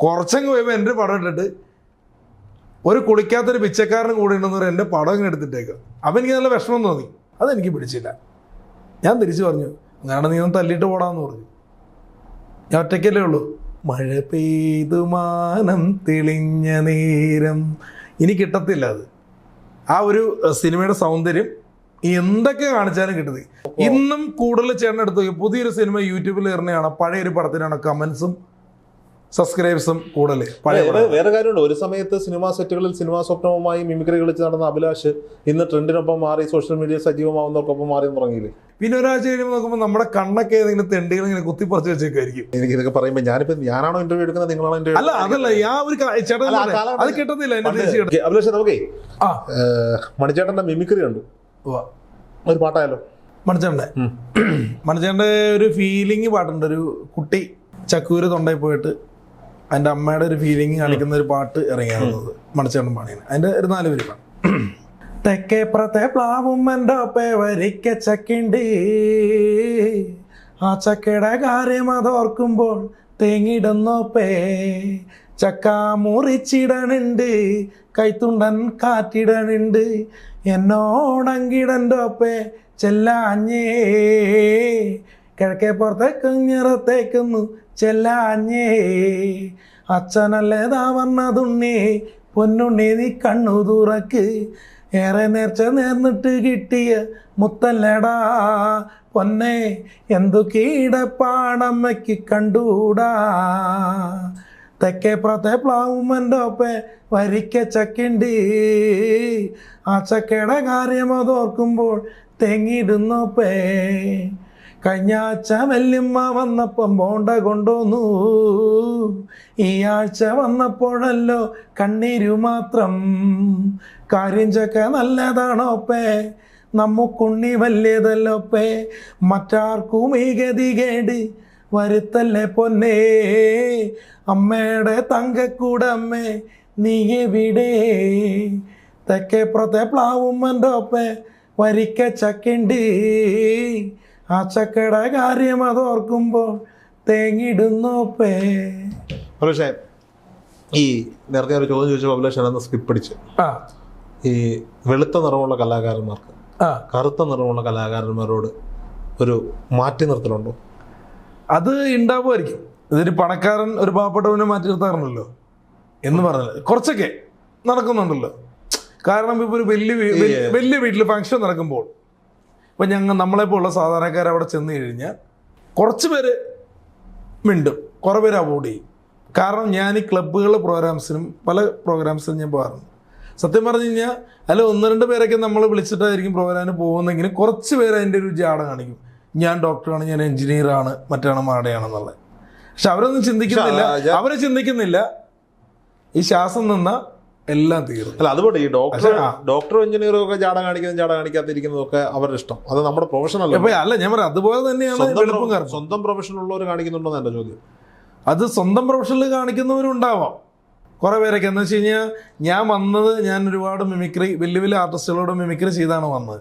കുറച്ചങ്ങ് പോയപ്പോൾ എൻ്റെ പടം ഇട്ടിട്ട് ഒരു കുളിക്കാത്തൊരു പിച്ചക്കാരനും കൂടെ ഉണ്ടെന്ന് പറഞ്ഞാൽ എൻ്റെ പടം ഇങ്ങനെ എടുത്തിട്ടേക്കും. അപ്പം എനിക്ക് നല്ല വിഷമം തോന്നി. അതെനിക്ക് പിടിച്ചില്ല. ഞാൻ തിരിച്ചു പറഞ്ഞു, അങ്ങനെ നീ ഒന്ന് തല്ലിയിട്ട് പോടാന്ന് പറഞ്ഞു. ഞാൻ ഒറ്റയ്ക്കല്ലേ ഉള്ളൂ. മഴ പെയ്തു മാനം തെളിഞ്ഞ നേരം. ഇനി കിട്ടത്തില്ല അത്. ആ ഒരു സിനിമയുടെ സൗന്ദര്യം എന്തൊക്കെ കാണിച്ചാലും കിട്ടുന്നത്. ഇന്നും കൂടുതൽ ചേട്ടനെടുത്ത് പുതിയൊരു സിനിമ യൂട്യൂബിൽ ഇറങ്ങുകയാണ്, പഴയൊരു പടത്തിനാണ് കമൻസും സബ്സ്ക്രൈബേഴ്സും കൂടുതൽ. വേറെ കാര്യമുണ്ട്, ഒരു സമയത്ത് സിനിമാ സെറ്റുകളിൽ സിനിമാ സ്വപ്നവുമായി മിമിക്രി കളിച്ച് നടന്ന അഭിലാഷ് ഇന്ന് ട്രെൻഡിനൊപ്പം മാറി, സോഷ്യൽ മീഡിയ സജീവമാവുന്നവർക്കൊപ്പം മാറി തുടങ്ങിയില്ലേ? പിന്നെ ഒരാഴ്ച കഴിയുമ്പോൾ നോക്കുമ്പോൾ നമ്മുടെ കണ്ണൊക്കെ ഏതെങ്കിലും തെണ്ടികൾ ഇങ്ങനെ കുത്തിപ്പറിച്ച് വെച്ചേക്കായിരിക്കും. എനിക്ക് ഇതൊക്കെ പറയുമ്പോൾ ഞാനാണോ ഇന്റർവ്യൂ എടുക്കുന്നത്, നിങ്ങളാണോ ഇന്റർവ്യൂ? അല്ല, അതല്ല, ഞാൻ ഒരു ചേട്ടൻ അത് കിട്ടത്തില്ല. അഭിലാഷ്, നമുക്കേ മണിച്ചേട്ടന്റെ മിമിക്രി കണ്ടു, ഒരു പാട്ടായാലോ? മണിച്ചേട്ടൻ്റെ ഒരു ഫീലിംഗ് പാട്ടുണ്ട്. ഒരു കുട്ടി ചക്കൂര് തൊണ്ടയിൽ പോയിട്ട് അതിൻ്റെ അമ്മയുടെ ഒരു ഫീലിംഗ് കാണിക്കുന്ന ഒരു പാട്ട് ഇറങ്ങിയായിരുന്നത് മണിച്ചേട്ടൻ പാടിയാണ്. അതിൻ്റെ ഒരു 4 വരി പാട്ട്. തെക്കേപ്പുറത്തെ പ്ലാവും എൻ്റെ ഒപ്പേ വരിക്ക ചക്കിണ്ട്, ആ ചക്കയുടെ കാര്യം അതോർക്കുമ്പോൾ തേങ്ങിടുന്നോപ്പേ, ചക്ക മുറിച്ചിടണുണ്ട്, കൈത്തുണ്ടൻ കാറ്റിടണുണ്ട്, എന്നോടങ്കിടൻ്റെ ഒപ്പേ ചെല്ലാഞ്ഞേ, കിഴക്കേ പുറത്തേക്ക് നിറത്തേക്കുന്നു ചെല്ലാഞ്ഞേ, അച്ഛനല്ലേതാ വന്നതുണ്ണി പൊന്നുണ്ണി നീ കണ്ണു തുറക്ക്, ഏറെ നേർച്ച നേർന്നിട്ട് കിട്ടിയ മുത്തല്ലടാ പൊന്നെ, എന്തു കീടപ്പാടമ്മയ്ക്ക് കണ്ടൂടാ, തെക്കേപ്പുറത്തെ പ്ലാവുമെൻ്റെ ഒപ്പേ വരിക്ക ചക്കിണ്ട്, ആ ചക്കയുടെ കാര്യം അതോർക്കുമ്പോൾ തെങ്ങിടുന്നോപ്പേ, കഴിഞ്ഞ ആഴ്ച വല്യമ്മ വന്നപ്പം ബോണ്ട കൊണ്ടുവന്നു, ഈ ആഴ്ച വന്നപ്പോഴല്ലോ കണ്ണീരു മാത്രം, കാര്യം ചക്ക നല്ലതാണോപ്പേ, നമുക്കുണ്ണി വലിയതല്ലോപ്പേ, മറ്റാർക്കും ഈ ഗതികേട് വരുത്തല്ലേ പൊന്നേ, അമ്മയുടെ തങ്കക്കൂടമ്മേ നീ എവിടെ, തെക്കേപ്പുറത്തെ പ്ലാവുമ്മൻ്റെ ഒപ്പേ വരിക്ക ചക്കിണ്ട്, ആ ചക്കയുടെ കാര്യം അതോർക്കുമ്പോൾ തേങ്ങിടുന്നോപ്പേ. പക്ഷേ ഈ നേരത്തെ ഒരു ചോദ്യം ചോദിച്ചപ്പോൾ അഭിലാഷ് സ്കിപ്പ് അടിച്ച്, ഈ വെളുത്ത നിറമുള്ള കലാകാരന്മാർക്ക് കറുത്ത നിറമുള്ള കലാകാരന്മാരോട് ഒരു മാറ്റി നിർത്തലുണ്ടോ? അത് ഉണ്ടാവുമായിരിക്കും. ഇതൊരു പണക്കാരൻ ഒരു പാവപ്പെട്ടവനെ മാറ്റി നിർത്താറുണ്ടല്ലോ എന്ന് പറഞ്ഞത് കുറച്ചൊക്കെ നടക്കുന്നുണ്ടല്ലോ. കാരണം ഇപ്പോൾ ഒരു വലിയ വീട്ടിൽ ഫംഗ്ഷൻ നടക്കുമ്പോൾ ഇപ്പം നമ്മളെപ്പോലുള്ള സാധാരണക്കാർ അവിടെ ചെന്ന് കഴിഞ്ഞാൽ കുറച്ച് പേര് മിണ്ടും, കുറേ പേര് അവോയ്ഡ് ചെയ്യും. കാരണം ഞാൻ ഈ ക്ലബ്ബുകളുടെ പ്രോഗ്രാംസിനും പല പ്രോഗ്രാംസിനും ഞാൻ പോകാറുണ്ട്. സത്യം പറഞ്ഞു കഴിഞ്ഞാൽ അതിൽ 1-2 പേരൊക്കെ നമ്മൾ വിളിച്ചിട്ടായിരിക്കും പ്രോഗ്രാമിന് പോകുന്നെങ്കിലും കുറച്ച് പേര് അതിൻ്റെ ഒരു ജാട കാണിക്കും. ഞാൻ ഡോക്ടറാണ്, ഞാൻ എഞ്ചിനീയറാണ്, മറ്റാണ് മാടയാണെന്നുള്ളത്. പക്ഷെ അവരൊന്നും ചിന്തിക്കുന്നില്ല ഈ ശ്വാസം നിന്ന എല്ലാം തീർന്നു. അല്ല, അതുകൊണ്ട് ഈ ഡോക്ടറും എഞ്ചിനീയറും ഒക്കെ ജാട കാണിക്കാതിരിക്കുന്നതൊക്കെ അവരുടെ ഇഷ്ടം. അത് നമ്മുടെ പ്രൊഫഷൻ അല്ല. ഞാൻ പറയാം, അതുപോലെ തന്നെയാണ് സ്വന്തം പ്രൊഫഷൻ ഉള്ളവർ കാണിക്കുന്നുണ്ടോ എന്റെ ചോദ്യം. അത് സ്വന്തം പ്രൊഫഷനിൽ കാണിക്കുന്നവരും ഉണ്ടാവാം കുറേ പേരൊക്കെ. എന്ന് വെച്ച് കഴിഞ്ഞാൽ ഞാൻ ഒരുപാട് മിമിക്രി വലിയ ആർട്ടിസ്റ്റുകളോട് മിമിക്രി ചെയ്താണ് വന്നത്.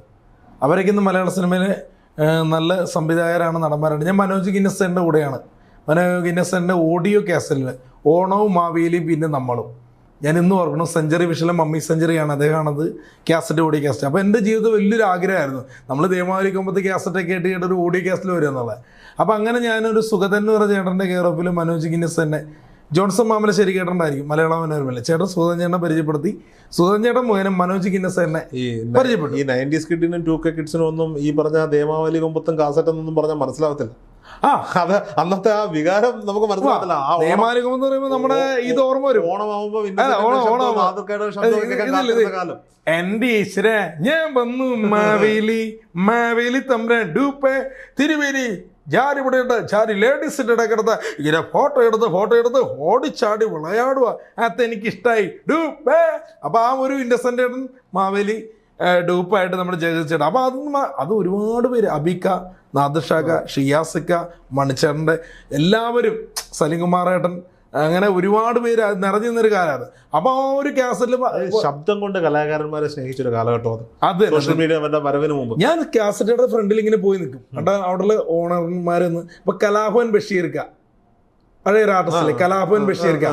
അവരൊക്കെ ഇന്ന് മലയാള സിനിമയിലെ നല്ല സംവിധായകരാണ്, നടന്മാരാണ്. ഞാൻ മനോജ് ഗിന്നസന്റെ കൂടെയാണ്. മനോജ് ഗിന്നസന്റെ ഓഡിയോ കാസറ്റിൽ ഓണവും മാവേലിയും പിന്നെ നമ്മളും ഞാൻ ഇന്നും ഓർക്കണം. സെഞ്ചുറി വിഷയം മമ്മി സെഞ്ചുറിയാണ്, അദ്ദേഹമാണത് കാസറ്റ് ഓഡിയോ കാസറ്റ്. അപ്പോൾ എൻ്റെ ജീവിതത്തിൽ വലിയൊരു ആഗ്രഹമായിരുന്നു നമ്മൾ ദേവാലിക്കുമ്പോഴത്തെ കാസറ്റൊക്കെ കേട്ട് ഒരു ഓഡിയോ കാസറ്റിൽ വരിക എന്നുള്ളത്. അപ്പോൾ അങ്ങനെ ഞാനൊരു സുഗതൻ എന്ന് പറഞ്ഞ ചേട്ടൻ്റെ കെയർ ഓഫിൽ മനോജ് ഗിന്നസന്നെ ജോൺസൺ മാമലശ്ശേരി കേട്ടിട്ടുണ്ടായിരിക്കും, മലയാള മനോരമയിലെ ചേട്ടൻ സുഗതൻ ചേട്ടനെ പരിചയപ്പെടുത്തി. സുഗതൻ ചേട്ടൻ മുഖേന മനോജ് ഗിന്നസന്നെ പരിചയപ്പെട്ടു. ഈ 90s കിഡിനും 2K കിഡ്സിനും ഒന്നും ഈ പറഞ്ഞ ദേവാവലി കൊമ്പത്തും കാസറ്റ് എന്നൊന്നും പറഞ്ഞാൽ മനസ്സിലാവത്തില്ല. അത് അന്നത്തെ ആ വികാരം നമുക്ക് മനസ്സിലാകത്തില്ല. നമ്മുടെ ഇത് ഓർമ്മ വരും. ഓണമാകുമ്പോ എന്റെ ഈശ്വര ഞാൻ വന്നു മാവേലി തമ്പ്രാൻ ഡൂപ്പേ തിരുവേലി ജാരി ഇവിടെ ജാരി ലേഡീസിന്റെ ഇടക്കിടത്ത് ഇങ്ങനെ ഫോട്ടോ എടുത്ത് ഓടിച്ചാടി വിളയാടുക. അതെനിക്കിഷ്ടായി ഡൂപ്പേ. അപ്പൊ ആ ഒരു ഇന്നസെന്റ് ഏട്ടൻ മാവേലി ഡൂപ്പായിട്ട് നമ്മൾ ജയിച്ചേട്ടൻ. അപ്പൊ അത് ഒരുപാട് പേര്, അബിക്ക, നാദിർഷാക്ക, ഷിയാസിക്ക, മണിച്ചേട്ടൻ്റെ എല്ലാവരും, സലിംകുമാറേട്ടൻ, അങ്ങനെ ഒരുപാട് പേര് നിറഞ്ഞു നിന്നൊരു കാലമാണ്. അപ്പൊ ആ ഒരു കാസറ്റിൽ ശബ്ദം കൊണ്ട് കലാകാരന്മാരെ സ്നേഹിച്ചൊരു കാലഘട്ടം അത്. സോഷ്യൽ മീഡിയ വരവിന് മുമ്പ് ഞാൻ കാസറ്റുകളുടെ ഫ്രണ്ടിൽ ഇങ്ങനെ പോയി നിൽക്കും. അവിടെ ഓണർമാരെന്ന് ഇപ്പൊ കലാഭവൻ ബഷീർക്ക പഴയ ഒരു ആർട്ടിസ്റ്റിലെ കലാഭവൻ ബഷീർക്ക,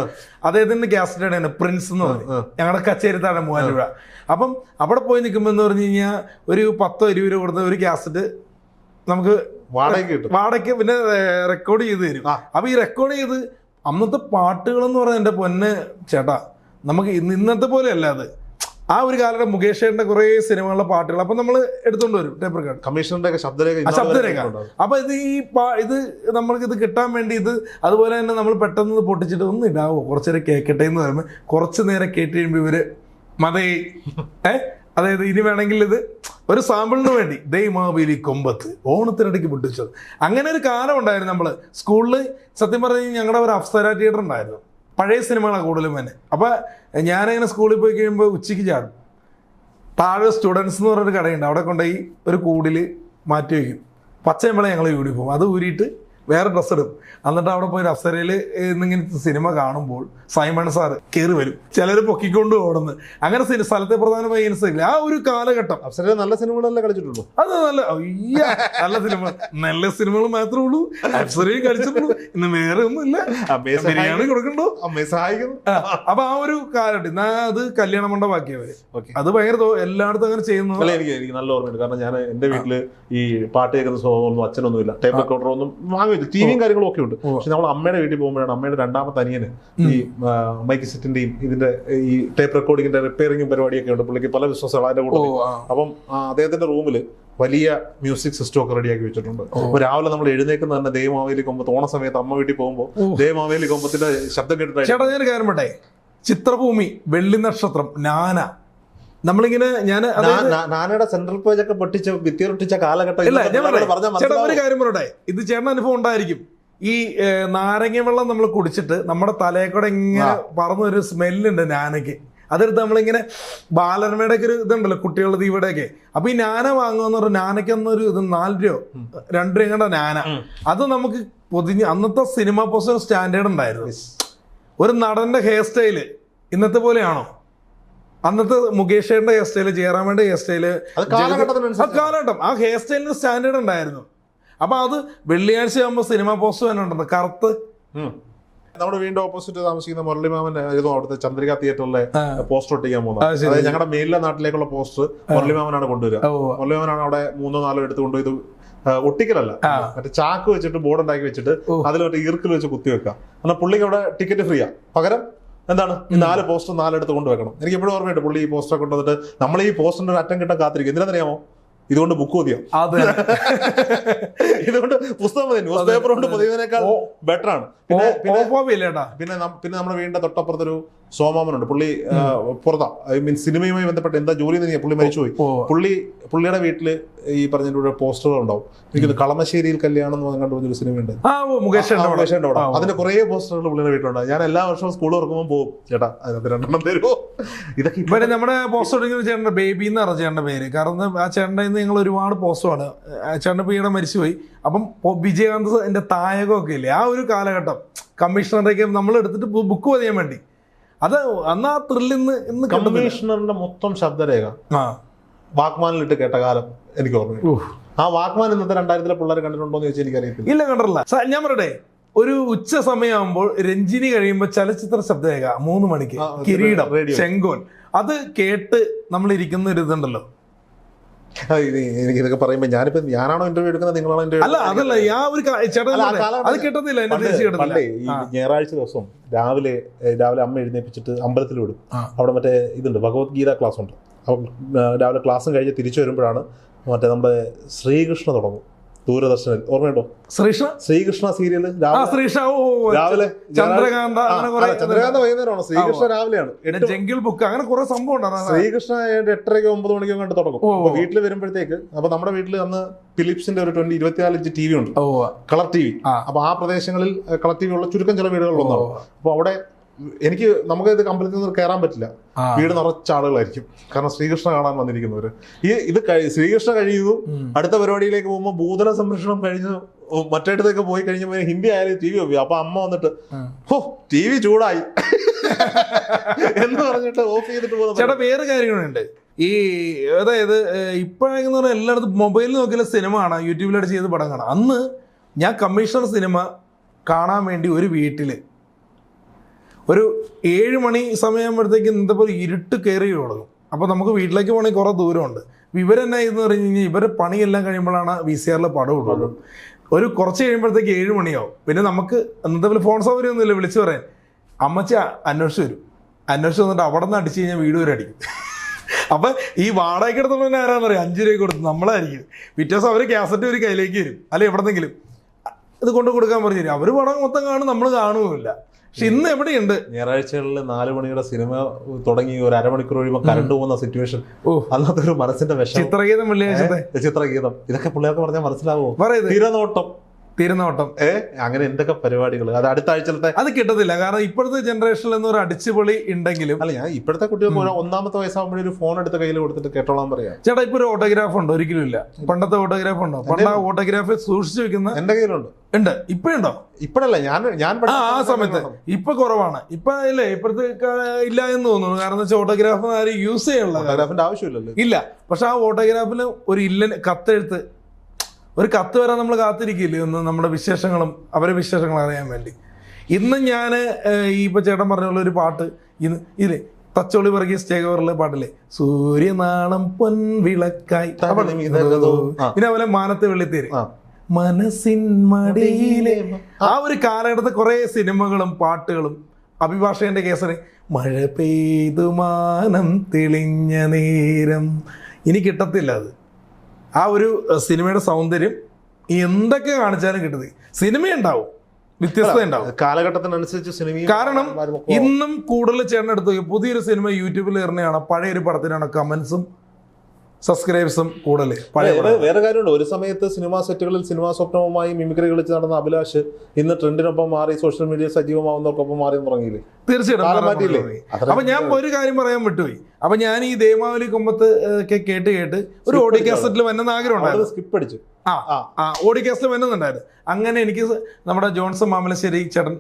അദ്ദേഹത്തിന്റെ കാസറ്റാണ് പ്രിൻസ് എന്ന് പറഞ്ഞു, ഞങ്ങളുടെ കച്ചേരിത്താണ് മൂവാറ്റുപുഴ. അപ്പം അവിടെ പോയി നിൽക്കുമ്പോൾ എന്ന് പറഞ്ഞു കഴിഞ്ഞാൽ ഒരു 10-20 രൂപ കൊടുത്ത ഒരു കാസറ്റ് നമുക്ക് വാടകയ്ക്ക് പിന്നെ റെക്കോർഡ് ചെയ്ത് തരും. അപ്പൊ ഈ റെക്കോർഡ് ചെയ്ത് അന്നത്തെ പാട്ടുകളെന്ന് പറഞ്ഞാൽ എൻ്റെ പൊന്ന് ചേട്ടാ, നമുക്ക് ഇന്നത്തെ പോലെ അല്ല അത്. ആ ഒരു കാലത്തെ മുകേഷ് ചേട്ടന്റെ കുറെ സിനിമകളിലെ പാട്ടുകൾ അപ്പൊ നമ്മൾ എടുത്തോണ്ട് വരും ടേപ്പ് റെക്കോർഡ്, കമ്മീഷണറുടെ ശബ്ദരേഖ. അപ്പൊ ഇത് നമ്മൾക്ക് ഇത് കിട്ടാൻ വേണ്ടി ഇത് അതുപോലെ തന്നെ നമ്മൾ പെട്ടെന്ന് പൊട്ടിച്ചിട്ട് ഒന്ന് ഇടാവോ കുറച്ചേരം കേൾക്കട്ടെ എന്ന് പറയുമ്പോൾ കുറച്ച് നേരം കേട്ട് കഴിയുമ്പോൾ ഇവര് മതേ അതായത് ഇനി വേണമെങ്കിൽ ഇത് ഒരു സാമ്പിളിന് വേണ്ടി ദൈമാവേലി കൊമ്പത്ത് ഓണത്തിനിടയ്ക്ക് പൊട്ടിച്ചത്. അങ്ങനെ ഒരു കാലം ഉണ്ടായിരുന്നു. നമ്മൾ സ്കൂളിൽ സത്യം പറഞ്ഞാൽ ഞങ്ങളുടെ ഒരു അപ്സര തിയേറ്റർ ഉണ്ടായിരുന്നു, പഴയ സിനിമകളാണ് കൂടുതലും തന്നെ. അപ്പം ഞാനങ്ങനെ സ്കൂളിൽ പോയി കഴിയുമ്പോൾ ഉച്ചയ്ക്ക് ചാടും, താഴെ സ്റ്റുഡൻസ് എന്ന് പറഞ്ഞൊരു കടയുണ്ട്, അവിടെ കൊണ്ടുപോയി ഒരു കൂടിൽ മാറ്റി വയ്ക്കും. പച്ചയമ്പള ഞങ്ങൾ യൂണിഫോം അത് ഊരിയിട്ട് വേറെ ഡ്രസ്സ് ഇടും. എന്നിട്ട് അവിടെ പോയി അപ്സരയിൽ ഇന്നിങ്ങനത്തെ സിനിമ കാണുമ്പോൾ സൈമൺ സാറ് കയറി വരും, ചിലർ പൊക്കിക്കൊണ്ട് ഓടുന്നു. അങ്ങനെ സ്ഥലത്തെ പ്രധാനമായി ഇൻസില്ല. ആ ഒരു കാലഘട്ടം അപ്സര നല്ല സിനിമകളല്ലേ കളിച്ചിട്ടുള്ളൂ. അത് നല്ല സിനിമകൾ മാത്രമേ ഉള്ളൂ, അപ്സരയും കളിച്ചിട്ടുള്ളൂ. ഇന്ന് വേറെ ഒന്നുമില്ല, ബിരിയാണി കൊടുക്കണ്ടോ സഹായിക്കുന്നു. അപ്പൊ ആ ഒരു കാലഘട്ടം എന്നാ അത് കല്യാണ മണ്ഡപമാക്കിയവര് അത് ഭയങ്കര എല്ലായിടത്തും അങ്ങനെ ചെയ്യുന്നു. എനിക്ക് നല്ല ഓർമ്മയുണ്ട്. കാരണം ഞാൻ എന്റെ വീട്ടില് ഈ പാട്ട് കേൾക്കുന്ന സ്വഭാവമൊന്നും അച്ഛനൊന്നുമില്ല, ടേപ്പ് റെക്കോർഡർ ഒന്നും വാങ്ങി, ടിവിയും കാര്യങ്ങളും ഒക്കെ ഉണ്ട്. പക്ഷെ നമ്മൾ അമ്മയുടെ വീട്ടിൽ പോകുമ്പോഴാണ് അമ്മയുടെ രണ്ടാമത്തെ അനിയന് ഈ മൈക്ക് സെറ്റിന്റെയും ഇതിന്റെ ഈ ടേപ്പ് റെക്കോർഡിങ്ങിന്റെ റിപ്പയറിംഗും പരിപാടിയൊക്കെ ഉണ്ട്. പുള്ളിക്ക് പല ബിസിനസ്സുകൾ അതിന്റെ കൂടെ. അപ്പം അദ്ദേഹത്തിന്റെ റൂമിൽ വലിയ മ്യൂസിക് സിസ്റ്റം ഒക്കെ റെഡിയാക്കി വെച്ചിട്ടുണ്ട്. അപ്പൊ രാവിലെ നമ്മൾ എഴുന്നേക്കുന്ന തന്നെ ദേവമാവേലി കൊമ്പത്ത്, ഓണ സമയത്ത് അമ്മ വീട്ടിൽ പോകുമ്പോൾ ദേവമാവേലി കൊമ്പത്തിന്റെ ശബ്ദം കേട്ടിട്ട്. ചേട്ടാ ഞാൻ കാര്യം പറയട്ടെ, ചിത്രഭൂമി, വെള്ളി നക്ഷത്രം, നാന, നമ്മളിങ്ങനെ നാനയുടെ സെൻട്രൽ പേജ് ഒക്കെ പൊട്ടിച്ച് ഭിത്തിയൊട്ടിച്ച കാലഘട്ടം. ചേട്ടാ ഒരു കാര്യം പറയട്ടെ, ഇത് ചേട്ടൻ അനുഭവം ഉണ്ടായിരിക്കും. ഈ നാരങ്ങ വെള്ളം നമ്മൾ കുടിച്ചിട്ട് നമ്മുടെ തലയെക്കൂടെ ഇങ്ങനെ പറന്നൊരു സ്മെല്ലുണ്ട് നാനയ്ക്ക്. അതെടുത്ത് നമ്മളിങ്ങനെ ബാലരമയുടെ ഒക്കെ ഒരു ഇതുണ്ടല്ലോ കുട്ടികളുടെ ഇവിടെയൊക്കെ. അപ്പൊ ഈ നാന വാങ്ങുമെന്ന് പറഞ്ഞാൽ നാനയ്ക്ക് അന്നൊരു ഇത് 4 രൂപ 2 രൂപയുടെ നാന. അത് നമുക്ക് പൊതിഞ്ഞ് അന്നത്തെ സിനിമ പോസ്റ്റർ സ്റ്റാൻഡേർഡ് ഉണ്ടായിരുന്നു. ഒരു നടന്റെ ഹെയർ സ്റ്റൈല് ഇന്നത്തെ പോലെയാണോ? അന്നത്തെ മുകേഷേന്റെ ഹെയർ സ്റ്റൈല്, ജയറാമന്റെ ഹെയർ സ്റ്റൈല്, കാലഘട്ടം ആ ഹെയർ സ്റ്റൈലിന് സ്റ്റാൻഡേർഡ് ഉണ്ടായിരുന്നു. അപ്പൊ അത് വെള്ളിയാഴ്ച ആകുമ്പോൾ സിനിമ പോസ്റ്റർ തന്നെ ഉണ്ടെന്ന് കറുത്ത്. നമ്മുടെ വീണ്ടും ഓപ്പോസിറ്റ് താമസിക്കുന്ന മുരളിമാമൻ ഏതോ അവിടുത്തെ ചന്ദ്രിക തിയേറ്ററിലെ പോസ്റ്റർ ഒട്ടിക്കാൻ പോകുന്നത്. അതായത് ഞങ്ങളുടെ മേലിലെ നാട്ടിലേക്കുള്ള പോസ്റ്റർ മുരളിമാമനാണ് കൊണ്ടുവരിക. മുരളിമാമനാണ് അവിടെ 3-4 എടുത്തുകൊണ്ട് ഇത് ഒട്ടിക്കലല്ല, മറ്റേ ചാക്ക് വെച്ചിട്ട് ബോർഡ് ഉണ്ടാക്കി വെച്ചിട്ട് അതിൽ മറ്റേ ഈർക്കിൽ വെച്ച് കുത്തി വെക്കുക. എന്നാൽ പുള്ളിക്ക് അവിടെ ടിക്കറ്റ് ഫ്രീയാ. പകരം എന്താണ് ഈ 4 പോസ്റ്റർ 4 എടുത്ത് കൊണ്ടുവെക്കണം. എനിക്ക് എപ്പോഴും ഓർമ്മയുണ്ട്, പുള്ളി ഈ പോസ്റ്റർ കൊണ്ടുവന്നിട്ട് നമ്മൾ ഈ പോസ്റ്ററിന്റെ ഒരു അറ്റം കിട്ടാൻ കാത്തിരിക്കും. എന്തിനാണെന്നറിയാമോ? ഇതുകൊണ്ട് ബുക്ക് മതിയോ, ഇതുകൊണ്ട് പുസ്തകം മതി, ന്യൂസ് പേപ്പർ കൊണ്ട് പൊതിയുന്നതിനേക്കാൾ ബെറ്റർ ആണ്. പിന്നെ നമ്മുടെ വീടിന്റെ തൊട്ടപ്പുറത്തൊരു സോമാമനുണ്ട്. പുള്ളി പുറത്താ, ഐ മീൻ സിനിമയുമായി ബന്ധപ്പെട്ട് എന്താ ജോലി എന്ന് പുള്ളി മരിച്ചുപോയി. പുള്ളിയുടെ വീട്ടില് ഈ പറഞ്ഞ പോസ്റ്ററുകൾ ഉണ്ടാവും. എനിക്കത് കളമശ്ശേരിയിൽ കല്യാണം എന്ന് കണ്ടുപോയൊരു സിനിമയുണ്ട്, മുകേഷേന്റെ അവിടെ. അതിന്റെ കുറെ പോസ്റ്ററുകൾ പുള്ളിയുടെ വീട്ടിലുണ്ടാവും. ഞാൻ എല്ലാ വർഷവും സ്കൂൾ തുറക്കുമ്പോൾ പോകും, ചേട്ടാ അതിനകത്ത് 2 തരുമോ? ഇതൊക്കെ ഇപ്പൊ നമ്മുടെ പോസ്റ്റർ ചേട്ടന്റെ ബേബി എന്ന് പറഞ്ഞ ചേട്ടന്റെ പേര്. കാരണം ആ ചേട്ടൻ്റെ ഞങ്ങൾ ഒരുപാട് പോസ്റ്ററാണ്. ചേട്ടൻ്റെ പീടെ മരിച്ചുപോയി. അപ്പം വിജയകാന്ത് എന്റെ തായകമൊക്കെ ഇല്ലേ, ആ ഒരു കാലഘട്ടം കമ്മീഷണറൊക്കെ നമ്മൾ എടുത്തിട്ട് ബുക്ക് പതിയാൻ വേണ്ടി. അത് അന്ന് ആ ത്രില്ലിന്ന് ഇന്ന് കമ്മീഷണറിന്റെ മൊത്തം ശബ്ദരേഖ വാക്മാനിലിട്ട് കേട്ട കാലം എനിക്ക് ഓർമ്മ. ആ വാക്മാൻ ഇന്നത്തെ 2000-ലെ പിള്ളേർ കണ്ടിട്ടുണ്ടോ എന്ന് ചോദിച്ചാൽ എനിക്കറിയത്തില്ല. ഇല്ല, കണ്ടിട്ടില്ല. ഞാൻ പറയട്ടെ, ഒരു ഉച്ച സമയമാകുമ്പോൾ രഞ്ജിനി കഴിയുമ്പോൾ ചലച്ചിത്ര ശബ്ദരേഖ 3 മണിക്ക് കിരീടം, ചെങ്കോൽ, അത് കേട്ട് നമ്മളിരിക്കുന്ന ഒരു ഇതുണ്ടല്ലോ. എനിക്ക് ഇതൊക്കെ പറയുമ്പോ ഞാനാണോ ഇന്റർവ്യൂ എടുക്കുന്നത്, നിങ്ങളാണോ ഇന്റർവ്യൂ? അല്ല അതല്ല, അത് കിട്ടത്തില്ല. ഈ ഞായറാഴ്ച ദിവസം രാവിലെ അമ്മ എഴുന്നേപ്പിച്ചിട്ട് അമ്പലത്തിൽ വിടും. അവിടെ മറ്റേ ഇതുണ്ട്, ഭഗവത്ഗീത ക്ലാസ് ഉണ്ട്. അപ്പം രാവിലെ ക്ലാസ്സും കഴിഞ്ഞ് തിരിച്ചു വരുമ്പോഴാണ് മറ്റേ നമ്മുടെ ശ്രീകൃഷ്ണ തുടങ്ങും ദൂരദർശനിൽ. ഓർമ്മയുണ്ടോ? ശ്രീകൃഷ്ണ സീരിയല് രാവിലെ ചന്ദ്രകാന്ത വൈകുന്നേരമാണ്, ശ്രീകൃഷ്ണ രാവിലെയാണ്. ജംഗിൾ ബുക്ക്, അങ്ങനെ കുറെ സംഭവം. ശ്രീകൃഷ്ണ 8:30-9 മണിക്കോ കണ്ട് തുടങ്ങും. അപ്പൊ വീട്ടിൽ വരുമ്പോഴത്തേക്ക്, അപ്പൊ നമ്മുടെ വീട്ടിൽ അന്ന് ഫിലിപ്സിന്റെ ഒരു 24 ഇഞ്ച് TV ഉണ്ട്, കളർ TV. അപ്പൊ ആ പ്രദേശങ്ങളിൽ കളർ TV ഉള്ള ചുരുക്കം ചില വീടുകളിലൊന്നാണ്. അപ്പൊ അവിടെ നമുക്ക് ഇത് അമ്പലത്തിൽ നിന്ന് കയറാൻ പറ്റില്ല, വീട് നിറച്ച ആളുകളായിരിക്കും. കാരണം ശ്രീകൃഷ്ണ കാണാൻ വന്നിരിക്കുന്നവര്. ഇത് ശ്രീകൃഷ്ണ കഴിയുന്നു, അടുത്ത പരിപാടിയിലേക്ക് പോകുമ്പോൾ ഭൂതല സംരക്ഷണം കഴിഞ്ഞു മറ്റേടത്തേക്ക് പോയി കഴിഞ്ഞപ്പോൾ ഹിന്ദി ആയാലും TV ഉപയോഗിക്കും. അപ്പൊ അമ്മ വന്നിട്ട് TV ചൂടായി എന്ന് പറഞ്ഞിട്ട് ഓഫ് ചെയ്തിട്ട് പോകുന്നത്. ചേട്ടാ വേറെ കാര്യങ്ങളുണ്ട്. ഈ അതായത് ഇപ്പോഴെന്ന് പറഞ്ഞാൽ എല്ലായിടത്തും മൊബൈലിൽ നോക്കിയാലും സിനിമ കാണാം, യൂട്യൂബിലായിട്ട് ചെയ്ത് പടം കാണാം. അന്ന് ഞാൻ കമ്മീഷണർ സിനിമ കാണാൻ വേണ്ടി ഒരു വീട്ടിൽ ഒരു 7 മണി സമയമാകുമ്പോഴത്തേക്ക് ഇന്നത്തെ പോലെ ഇരുട്ട് കയറി തുടങ്ങും. അപ്പോൾ നമുക്ക് വീട്ടിലേക്ക് പോകണമെങ്കിൽ കുറേ ദൂരമുണ്ട്. ഇവരെന്നാ എന്ന് പറഞ്ഞു കഴിഞ്ഞാൽ ഇവരുടെ പണിയെല്ലാം കഴിയുമ്പോഴാണ് VCRൽ പടം ഇടുള്ളൂ. ഒരു കുറച്ച് കഴിയുമ്പോഴത്തേക്ക് 7 മണിയാവും. പിന്നെ നമുക്ക് ഇന്നത്തെ പോലെ ഫോൺ സൗകര്യമൊന്നുമില്ല, വിളിച്ചു പറയാൻ. അമ്മച്ചി അന്വേഷിച്ച് വരും. അന്വേഷിച്ച് വന്നിട്ട് അവിടെ നിന്ന് അടിച്ച് കഴിഞ്ഞാൽ വീട് വരെ അടിക്കും. അപ്പം ഈ വാടകയ്ക്ക് എടുത്തുള്ള ആരാന്നറിയാം, 5 രൂപ കൊടുത്ത് നമ്മളായിരിക്കും. പിറ്റേ ദിവസം അവർ കാസറ്റ് ഒരു കയ്യിലേക്ക് വരും, അല്ലെ എവിടെന്നെങ്കിലും ഇത് കൊണ്ട് കൊടുക്കാൻ പറഞ്ഞു തരും. അവർ പടം മൊത്തം കാണും, നമ്മൾ കാണുകയില്ല. പക്ഷെ ഇന്ന് എവിടെയുണ്ട് ഞായറാഴ്ചകളിൽ 4 മണിയുടെ സിനിമ തുടങ്ങി ഒരു അരമണിക്കൂർ കഴിയുമ്പോൾ കറണ്ട് പോകുന്ന സിറ്റുവേഷൻ, അന്നത്തെ ഒരു മനസ്സിന്റെ വിഷമം. ചിത്രഗീതം വെള്ളിയാഴ്ചത്തെ ചിത്രഗീതം ഇതൊക്കെ പിള്ളേർക്ക് പറഞ്ഞാൽ മനസ്സിലാവോ? തിരനോട്ടം അങ്ങനെ എന്തൊക്കെ പരിപാടികൾ. അത് അടുത്ത ആഴ്ചത്തെ അത് കിട്ടത്തില്ല. കാരണം ഇപ്പോഴത്തെ ജനറേഷനിൽ ഒരു അടിച്ചുപൊളി ഉണ്ടെങ്കിലും അല്ല, ഞാൻ ഇപ്പോഴത്തെ കുട്ടികൾക്ക് 1-ാമത്തെ വയസ്സാകുമ്പോഴേ ഒരു ഫോൺ എടുത്ത് കയ്യിൽ കൊടുത്തിട്ട് കേട്ടോളാൻ പറയാം. ചേട്ടാ ഇപ്പൊ ഒരു ഓട്ടോഗ്രാഫ് ഉണ്ടോ? ഒരിക്കലും ഇല്ല. പണ്ടത്തെ ഓട്ടോഗ്രാഫ് ഉണ്ടോ? പണ്ട് ആ ഓട്ടോഗ്രാഫ് സൂക്ഷിച്ചു വെക്കുന്ന എന്റെ കയ്യിലുണ്ട്. ഉണ്ട്. ഇപ്പോഴുണ്ടോ? ഇപ്പോഴല്ല, ഞാൻ ആ സമയത്ത്. ഇപ്പൊ കുറവാണ്. ഇപ്പൊ ഇല്ലേ, ഇപ്പോഴത്തെ ഇല്ല എന്ന് തോന്നുന്നു. കാരണം വെച്ചാൽ ഓട്ടോഗ്രാഫ് ആരും യൂസ് ചെയ്യാനുള്ള ഓട്ടോഗ്രാഫിന്റെ ആവശ്യമില്ലല്ലോ. ഇല്ല. പക്ഷെ ആ ഓട്ടോഗ്രാഫിന് ഒരു കത്തെഴുത്ത്, ഒരു കത്ത് വരാൻ നമ്മൾ കാത്തിരിക്കില്ലേ ഒന്ന് നമ്മുടെ വിശേഷങ്ങളും അവരെ വിശേഷങ്ങളും അറിയാൻ വേണ്ടി. ഇന്ന് ഞാൻ ഈ ഇപ്പൊ ചേട്ടൻ പറഞ്ഞുള്ള ഒരു പാട്ട് ഇല്ലേ, തച്ചോളി വർഗീസ് ചേകവറിലെ പാട്ടില്ലേ, സൂര്യനാളം പൊൻവിളക്കായി, പിന്നെ അതുപോലെ മാനത്തെ വെള്ളിത്തേര്, മനസ്സിൻ മടിയിലെ, ആ ഒരു കാലഘട്ടത്തെ കുറെ സിനിമകളും പാട്ടുകളും. അഭിഭാഷകന്റെ കേസന് മഴ പെയ്തു മാനം തെളിഞ്ഞ നേരം, ഇനി കിട്ടത്തില്ല അത്. ആ ഒരു സിനിമയുടെ സൗന്ദര്യം എന്തൊക്കെ കാണിച്ചാലും കിട്ടുന്നത്. സിനിമയുണ്ടാവും, വ്യത്യസ്തത ഉണ്ടാവും കാലഘട്ടത്തിനനുസരിച്ച് സിനിമ. കാരണം ഇന്നും കൂടുതൽ ചേട്ടനെടുത്ത് പുതിയൊരു സിനിമ യൂട്യൂബിൽ എറിഞ്ഞാണ് പഴയൊരു പടത്തിനാണ് കമന്റ്സും സബ്സ്ക്രൈബ്സും കൂടുതൽ. വേറെ കാര്യമുണ്ട്, ഒരു സമയത്ത് സിനിമാ സെറ്റുകളിൽ സിനിമാ സ്വപ്നവുമായി മിമിക്രി കളിച്ച് നടന്ന അഭിലാഷ് ഇന്ന് ട്രെൻഡിനൊപ്പം മാറി സോഷ്യൽ മീഡിയ സജീവമാവുന്നവർക്കൊപ്പം മാറി തുടങ്ങിയില്ലേ? തീർച്ചയായിട്ടും. അപ്പൊ ഞാൻ ഒരു കാര്യം പറയാൻ വിട്ടുപോയി. അപ്പൊ ഞാൻ ഈ ദേമാവലി കൊമ്പത്ത് ഒക്കെ കേട്ട് ഒരു ഓഡിയോ കാസറ്റിൽ വന്നെന്ന് ആഗ്രഹം ഉണ്ടായിരുന്നു. സ്കിപ്പ് അടിച്ചു. ഓഡിയോ കാസറ്റിൽ വന്നെന്നുണ്ടായിരുന്നു. അങ്ങനെ എനിക്ക് നമ്മുടെ ജോൺസൺ മാമലശ്ശേരി ചേട്ടൻ,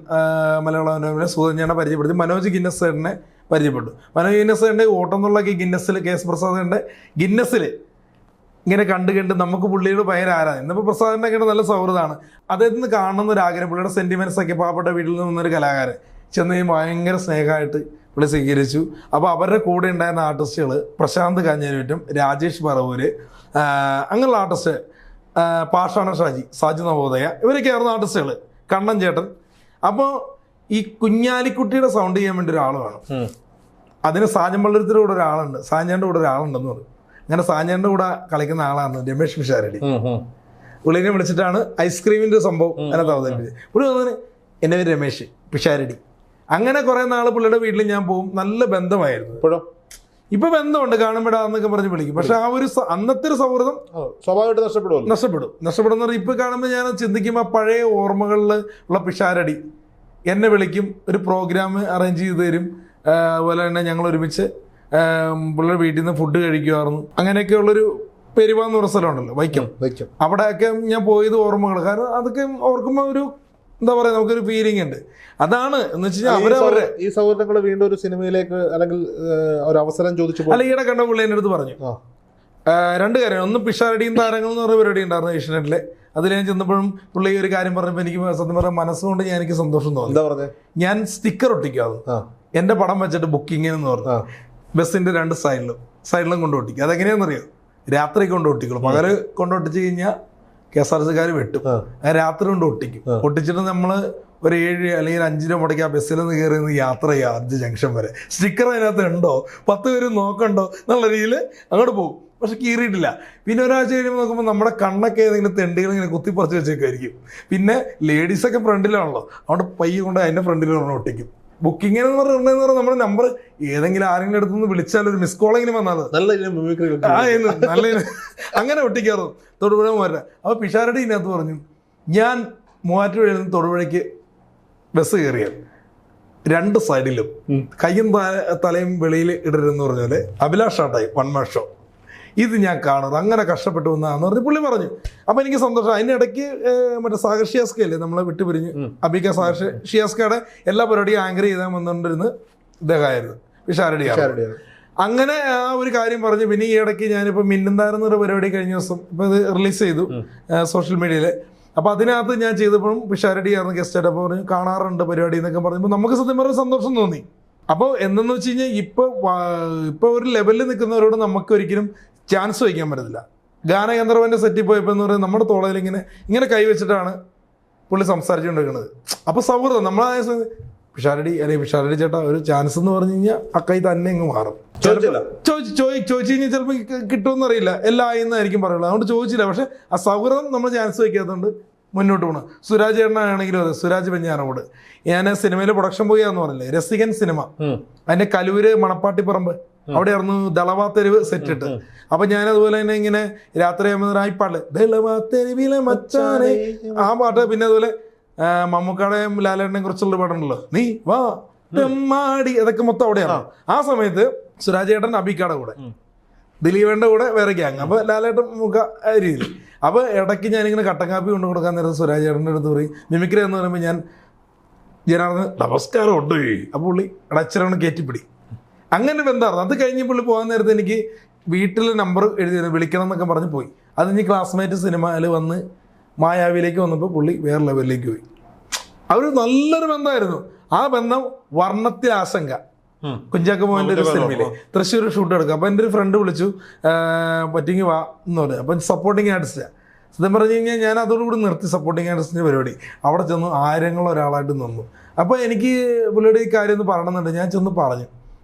മലയാള മനോരമ സൂചനയെ പരിചയപ്പെടുത്തി. മനോജ് ഗിന്നസ് ചേട്ടനെ പരിചയപ്പെട്ടു. മനോജ് ഗിന്നസിന്റെ ഓട്ടം എന്നുള്ള ഗിന്നസിൽ, കെ എസ് പ്രസാദിന്റെ ഗിന്നസിൽ ഇങ്ങനെ കണ്ട് നമുക്ക് പുള്ളിയോട് ഭയങ്കര ആരാധന. ഇന്നിപ്പോൾ പ്രസാദിന്റെ ഒക്കെ നല്ല സൗഹൃദമാണ്. അദ്ദേഹത്തിന് കാണുന്ന ഒരു ആഗ്രഹം, പുള്ളിയുടെ സെന്റിമെന്റ്സ് ഒക്കെ, പാവപ്പെട്ട വീട്ടിൽ നിന്നൊരു കലാകാരൻ ചെന്ന് ഭയങ്കര സ്നേഹമായിട്ട് പുള്ളി സ്വീകരിച്ചു. അപ്പോൾ അവരുടെ കൂടെ ഉണ്ടായിരുന്ന ആർട്ടിസ്റ്റുകൾ പ്രശാന്ത് കാഞ്ഞേരുറ്റും, രാജേഷ് പറവൂര്, അങ്ങനെയുള്ള ആർട്ടിസ്റ്റ്, പാഷാണ സാജു നവോദയ, ഇവരൊക്കെയായിരുന്നു ആർട്ടിസ്റ്റുകൾ, കണ്ണൻ ചേട്ടൻ. അപ്പോൾ ഈ കുഞ്ഞാലിക്കുട്ടിയുടെ സൗണ്ട് ചെയ്യാൻ വേണ്ടി ഒരാൾ വേണം. അതിന് സാജൻ പള്ളരത്തിൻ്റെ കൂടെ ഒരാളുണ്ട്, സാഞ്ചാൻ്റെ കൂടെ ഒരാളുണ്ടെന്ന് പറയും. അങ്ങനെ സാഞ്ചാൻ്റെ കൂടെ കളിക്കുന്ന ആളാണ് രമേഷ് പിഷാരടി. പുള്ളിനെ വിളിച്ചിട്ടാണ് ഐസ്ക്രീമിൻ്റെ സംഭവം അതിനകത്ത് അവതരിപ്പിച്ചത്. പുള്ളി തോന്നുന്നു എൻ്റെ പേര് രമേഷ് പിഷാരടി. അങ്ങനെ കുറെ നാൾ പുള്ളിയുടെ വീട്ടിൽ ഞാൻ പോകും. നല്ല ബന്ധമായിരുന്നു. ഇപ്പൊ ബന്ധമുണ്ട്, കാണുമ്പോഴാന്നൊക്കെ പറഞ്ഞ് വിളിക്കും. പക്ഷെ ആ ഒരു അന്നത്തെ ഒരു സൗഹൃദം സ്വാഭാവികമായിട്ട് നഷ്ടപ്പെടുന്ന പറഞ്ഞാൽ ഇപ്പൊ കാണുമ്പോൾ ഞാൻ ചിന്തിക്കുമ്പോൾ പഴയ ഓർമ്മകളിൽ ഉള്ള പിഷാരടി എന്നെ വിളിക്കും, ഒരു പ്രോഗ്രാം അറേഞ്ച് ചെയ്ത് തരും. അതുപോലെ തന്നെ ഞങ്ങൾ ഒരുമിച്ച് പുള്ളിയുടെ വീട്ടിൽ നിന്ന് ഫുഡ് കഴിക്കുമായിരുന്നു. അങ്ങനെയൊക്കെ ഉള്ളൊരു പെരുവാന്ന് പറഞ്ഞ സ്ഥലമുണ്ടല്ലോ, വൈക്കം. അവിടെയൊക്കെ ഞാൻ പോയത് ഓർമ്മകൾ. കാരണം അതൊക്കെ ഓർക്കുമ്പോൾ ഒരു എന്താ പറയാ, നമുക്കൊരു ഫീലിംഗ് ഉണ്ട്. അതാണ് എന്ന് വെച്ച് കഴിഞ്ഞാൽ ഈ സൗഹൃദങ്ങൾ വീണ്ടും ഒരു സിനിമയിലേക്ക് അല്ലെങ്കിൽ ഒരു അവസരം ചോദിച്ചു. അല്ല, ഈയിടെ കണ്ട പുള്ളി എൻ്റെ അടുത്ത് പറഞ്ഞു 2 കാര്യം. ഒന്ന് പിഷാരടിയും താരങ്ങൾ എന്ന് പറഞ്ഞ പരിപാടി ഉണ്ടായിരുന്നു ഏഷ്യനെറ്റിലെ. അതിൽ ഞാൻ ചെന്നപ്പോഴും പുള്ളി ഒരു കാര്യം പറഞ്ഞപ്പോൾ എനിക്ക് സത്യം പറഞ്ഞാൽ മനസ്സുകൊണ്ട് എനിക്ക് സന്തോഷം തോന്നി. ഞാൻ സ്റ്റിക്കർ ഒട്ടിക്കാതെ എൻ്റെ പടം വെച്ചിട്ട് ബുക്കിംഗ് എന്ന് പറഞ്ഞു ബസ്സിന്റെ 2 സൈഡിലും കൊണ്ട് ഒട്ടിക്കും. അതെങ്ങനെയാണെന്നറിയോ? രാത്രി കൊണ്ട് ഒട്ടിക്കുള്ളൂ. പകല് കൊണ്ട് ഒട്ടിച്ചു കഴിഞ്ഞാൽ KSRTC വെട്ടും. രാത്രി കൊണ്ട് ഒട്ടിക്കും. ഒട്ടിച്ചിട്ട് നമ്മൾ ഒരു 7 അല്ലെങ്കിൽ 5 രൂപ മുടക്കി ആ ബസ്സിൽ നിന്ന് കയറി യാത്ര ചെയ്യുക 5 ജംഗ്ഷൻ വരെ. സ്റ്റിക്കർ അതിനകത്ത് ഉണ്ടോ, 10 പേര് നോക്കണ്ടോ എന്നുള്ള രീതിയിൽ അങ്ങോട്ട് പോകും. പക്ഷെ കീറിയിട്ടില്ല. പിന്നെ ഒരാഴ്ച കഴിയുമ്പോൾ നോക്കുമ്പോൾ നമ്മുടെ കണ്ണൊക്കെ ഏതെങ്കിലും തെണ്ടികൾ ഇങ്ങനെ കുത്തിപ്പറിച്ച് വെച്ചേക്കായിരിക്കും. പിന്നെ ലേഡീസൊക്കെ ഫ്രണ്ടിലാണല്ലോ, അവിടെ പയ്യെ കൊണ്ട് അതിൻ്റെ ഫ്രണ്ടിൽ ഒട്ടിക്കും. ബുക്കിംഗ് എന്ന് പറഞ്ഞാൽ നമ്മുടെ നമ്പർ ഏതെങ്കിലും ആരെങ്കിലും അടുത്തുനിന്ന് വിളിച്ചാൽ ഒരു മിസ് കോളെങ്കിലും വന്നാൽ നല്ല അങ്ങനെ ഒട്ടിക്കാറും തൊടുപുഴ പോരാ. അപ്പോൾ പിഷാരടി ഇതിനകത്ത് പറഞ്ഞു, ഞാൻ മൂവാറ്റുപുഴയിൽ നിന്ന് തൊടുപുഴയ്ക്ക് ബസ് കയറിയാൽ 2 സൈഡിലും കയ്യും തലയും വെളിയിൽ ഇടരുതെന്ന് പറഞ്ഞ പോലെ അഭിലാഷ് ഷാട്ടായി 1 മാൻ ഷോ ഇത് ഞാൻ കാണുന്നത് അങ്ങനെ കഷ്ടപ്പെട്ടു വന്നാന്ന് പറഞ്ഞ് പുള്ളി പറഞ്ഞു. അപ്പം എനിക്ക് സന്തോഷം. അതിനിടയ്ക്ക് മറ്റേ സാഗർ ഷിയാസ്കയല്ലേ നമ്മളെ വിട്ടുപിരിഞ്ഞ്, അബിക സാഗർ ഷിയാസ്കയുടെ എല്ലാ പരിപാടിയും ആങ്കർ ചെയ്താൽ വന്നുകൊണ്ടിരുന്ന് ഇദ്ദേഹമായിരുന്നു, പിഷാരടിയാണ്. അങ്ങനെ ആ ഒരു കാര്യം പറഞ്ഞു. പിന്നെ ഈ ഇടയ്ക്ക് ഞാനിപ്പോൾ മിന്നുണ്ടായിരുന്നൊരു പരിപാടി കഴിഞ്ഞ ദിവസം ഇപ്പം ഇത് റിലീസ് ചെയ്തു സോഷ്യൽ മീഡിയയിൽ. അപ്പോൾ അതിനകത്ത് ഞാൻ ചെയ്തപ്പോഴും പിഷാരടി ആയിരുന്നു ഗസ്റ്റായിട്ട്. അപ്പോൾ പറഞ്ഞു കാണാറുണ്ട് പരിപാടി എന്നൊക്കെ പറയുമ്പോൾ നമുക്ക് സത്യം പറഞ്ഞ സന്തോഷം തോന്നി. അപ്പോൾ എന്തെന്ന് വെച്ച് കഴിഞ്ഞാൽ ഇപ്പോൾ ഒരു ലെവലിൽ നിൽക്കുന്നവരോട് നമുക്ക് ഒരിക്കലും ചാൻസ് വയ്ക്കാൻ പറ്റത്തില്ല. ഗാനഗന്ധർവൻ്റെ സെറ്റിൽ പോയപ്പോൾ എന്ന് പറയുന്നത് നമ്മുടെ തോളയിൽ ഇങ്ങനെ കൈവച്ചിട്ടാണ് പുള്ളി സംസാരിച്ചുകൊണ്ടിരിക്കുന്നത്. അപ്പോൾ സൗഹൃദം നമ്മളായ പിഷാരടി അല്ലെങ്കിൽ പിഷാരടി ചേട്ടാ ഒരു ചാൻസ് എന്ന് പറഞ്ഞു കഴിഞ്ഞാൽ ആ കൈ തന്നെ അങ്ങ് മാറും. ചോദിച്ചു കഴിഞ്ഞാൽ ചിലപ്പോൾ കിട്ടുമെന്ന് അറിയില്ല, എല്ലാം ആയെന്നായിരിക്കും പറയുള്ളൂ. അതുകൊണ്ട് ചോദിച്ചില്ല. പക്ഷെ ആ സൗഹൃദം നമ്മൾ ചാൻസ് വയ്ക്കാത്തതുകൊണ്ട് മുന്നോട്ട് പോകണം. സുരാജ് ചേട്ടനാണെങ്കിലും അതെ, സുരാജ് വെഞ്ഞാറമൂട്. ഞാൻ സിനിമയിൽ പ്രൊഡക്ഷൻ പോയാന്ന് പറഞ്ഞില്ലേ, രസികൻ സിനിമ, അതിന്റെ കലൂര് മണപ്പാട്ടിപ്പറമ്പ് അവിടെയായിരുന്നു ദളവാത്തെരുവ് സെറ്റ് ഇട്ട്. അപ്പൊ ഞാൻ അതുപോലെ തന്നെ ഇങ്ങനെ രാത്രി ആയിപ്പാട് ദളവാത്തെരുവിലെ മച്ചാനെ ആ പാട്ട്, പിന്നെ അതുപോലെ മമ്മൂക്കാടെയും ലാലേട്ടനെയും കുറിച്ചുള്ള പാടുണ്ടല്ലോ, നീ വാ മാടി, അതൊക്കെ മൊത്തം അവിടെയാണ്. ആ സമയത്ത് സുരാജ് ചേട്ടൻ അബിക്കാടെ കൂടെ, ദിലീപേന്റെ കൂടെ വേറെ ഗ്യാങ്. അപ്പൊ ലാലേട്ടൻ മുഖ രീതിയിൽ. അപ്പൊ ഇടയ്ക്ക് ഞാനിങ്ങനെ കട്ടൻ കാപ്പി കൊണ്ട് കൊടുക്കാൻ നേരത്തെ സുരാജ് ചേട്ടൻ്റെ അടുത്ത് പറയും മിമിക്രി എന്ന് പറയുമ്പോൾ ഞാൻ ജനാർദ്ദൻ നമസ്കാരം ഉണ്ട്. അപ്പോൾ പുള്ളി അടച്ചരവണ് കയറ്റിപ്പിടി. അങ്ങനെ ബന്ധമായിരുന്നു. അത് കഴിഞ്ഞ് പുള്ളി പോകാൻ നേരത്തെ എനിക്ക് വീട്ടിൽ നമ്പർ എഴുതി വിളിക്കണം എന്നൊക്കെ പറഞ്ഞ് പോയി. അത് ഇനി ക്ലാസ്മേറ്റ് സിനിമയിൽ വന്ന് മായാവിയിലേക്ക് വന്നപ്പോൾ പുള്ളി വേറെ ലെവലിലേക്ക് പോയി. അവർ നല്ലൊരു ബന്ധമായിരുന്നു. ആ ബന്ധം വർണ്ണത്തിൽ ആശങ്ക, കുഞ്ചാക്ക മോഹൻ്റെ ഒരു സിനിമയിലെ തൃശ്ശൂർ ഷൂട്ട് എടുക്കുക. അപ്പം എൻ്റെ ഒരു ഫ്രണ്ട് വിളിച്ചു, പറ്റിങ്ങി വാ എന്ന് പറഞ്ഞു. അപ്പം സപ്പോർട്ടിങ് ആർട്ടിസ്റ്റാണ്. സത്യം പറഞ്ഞു കഴിഞ്ഞാൽ ഞാൻ അതോടുകൂടി നിർത്തി സപ്പോർട്ടിങ് ആർട്ടിസ്റ്റിൻ്റെ പരിപാടി. അവിടെ ചെന്നു ആയിരങ്ങളൊരാളായിട്ട് നിന്നു. അപ്പോൾ എനിക്ക് പുള്ളിയുടെ ഈ കാര്യം ഒന്ന് പറയണമെന്നുണ്ട്. ഞാൻ ചെന്ന് പറഞ്ഞു,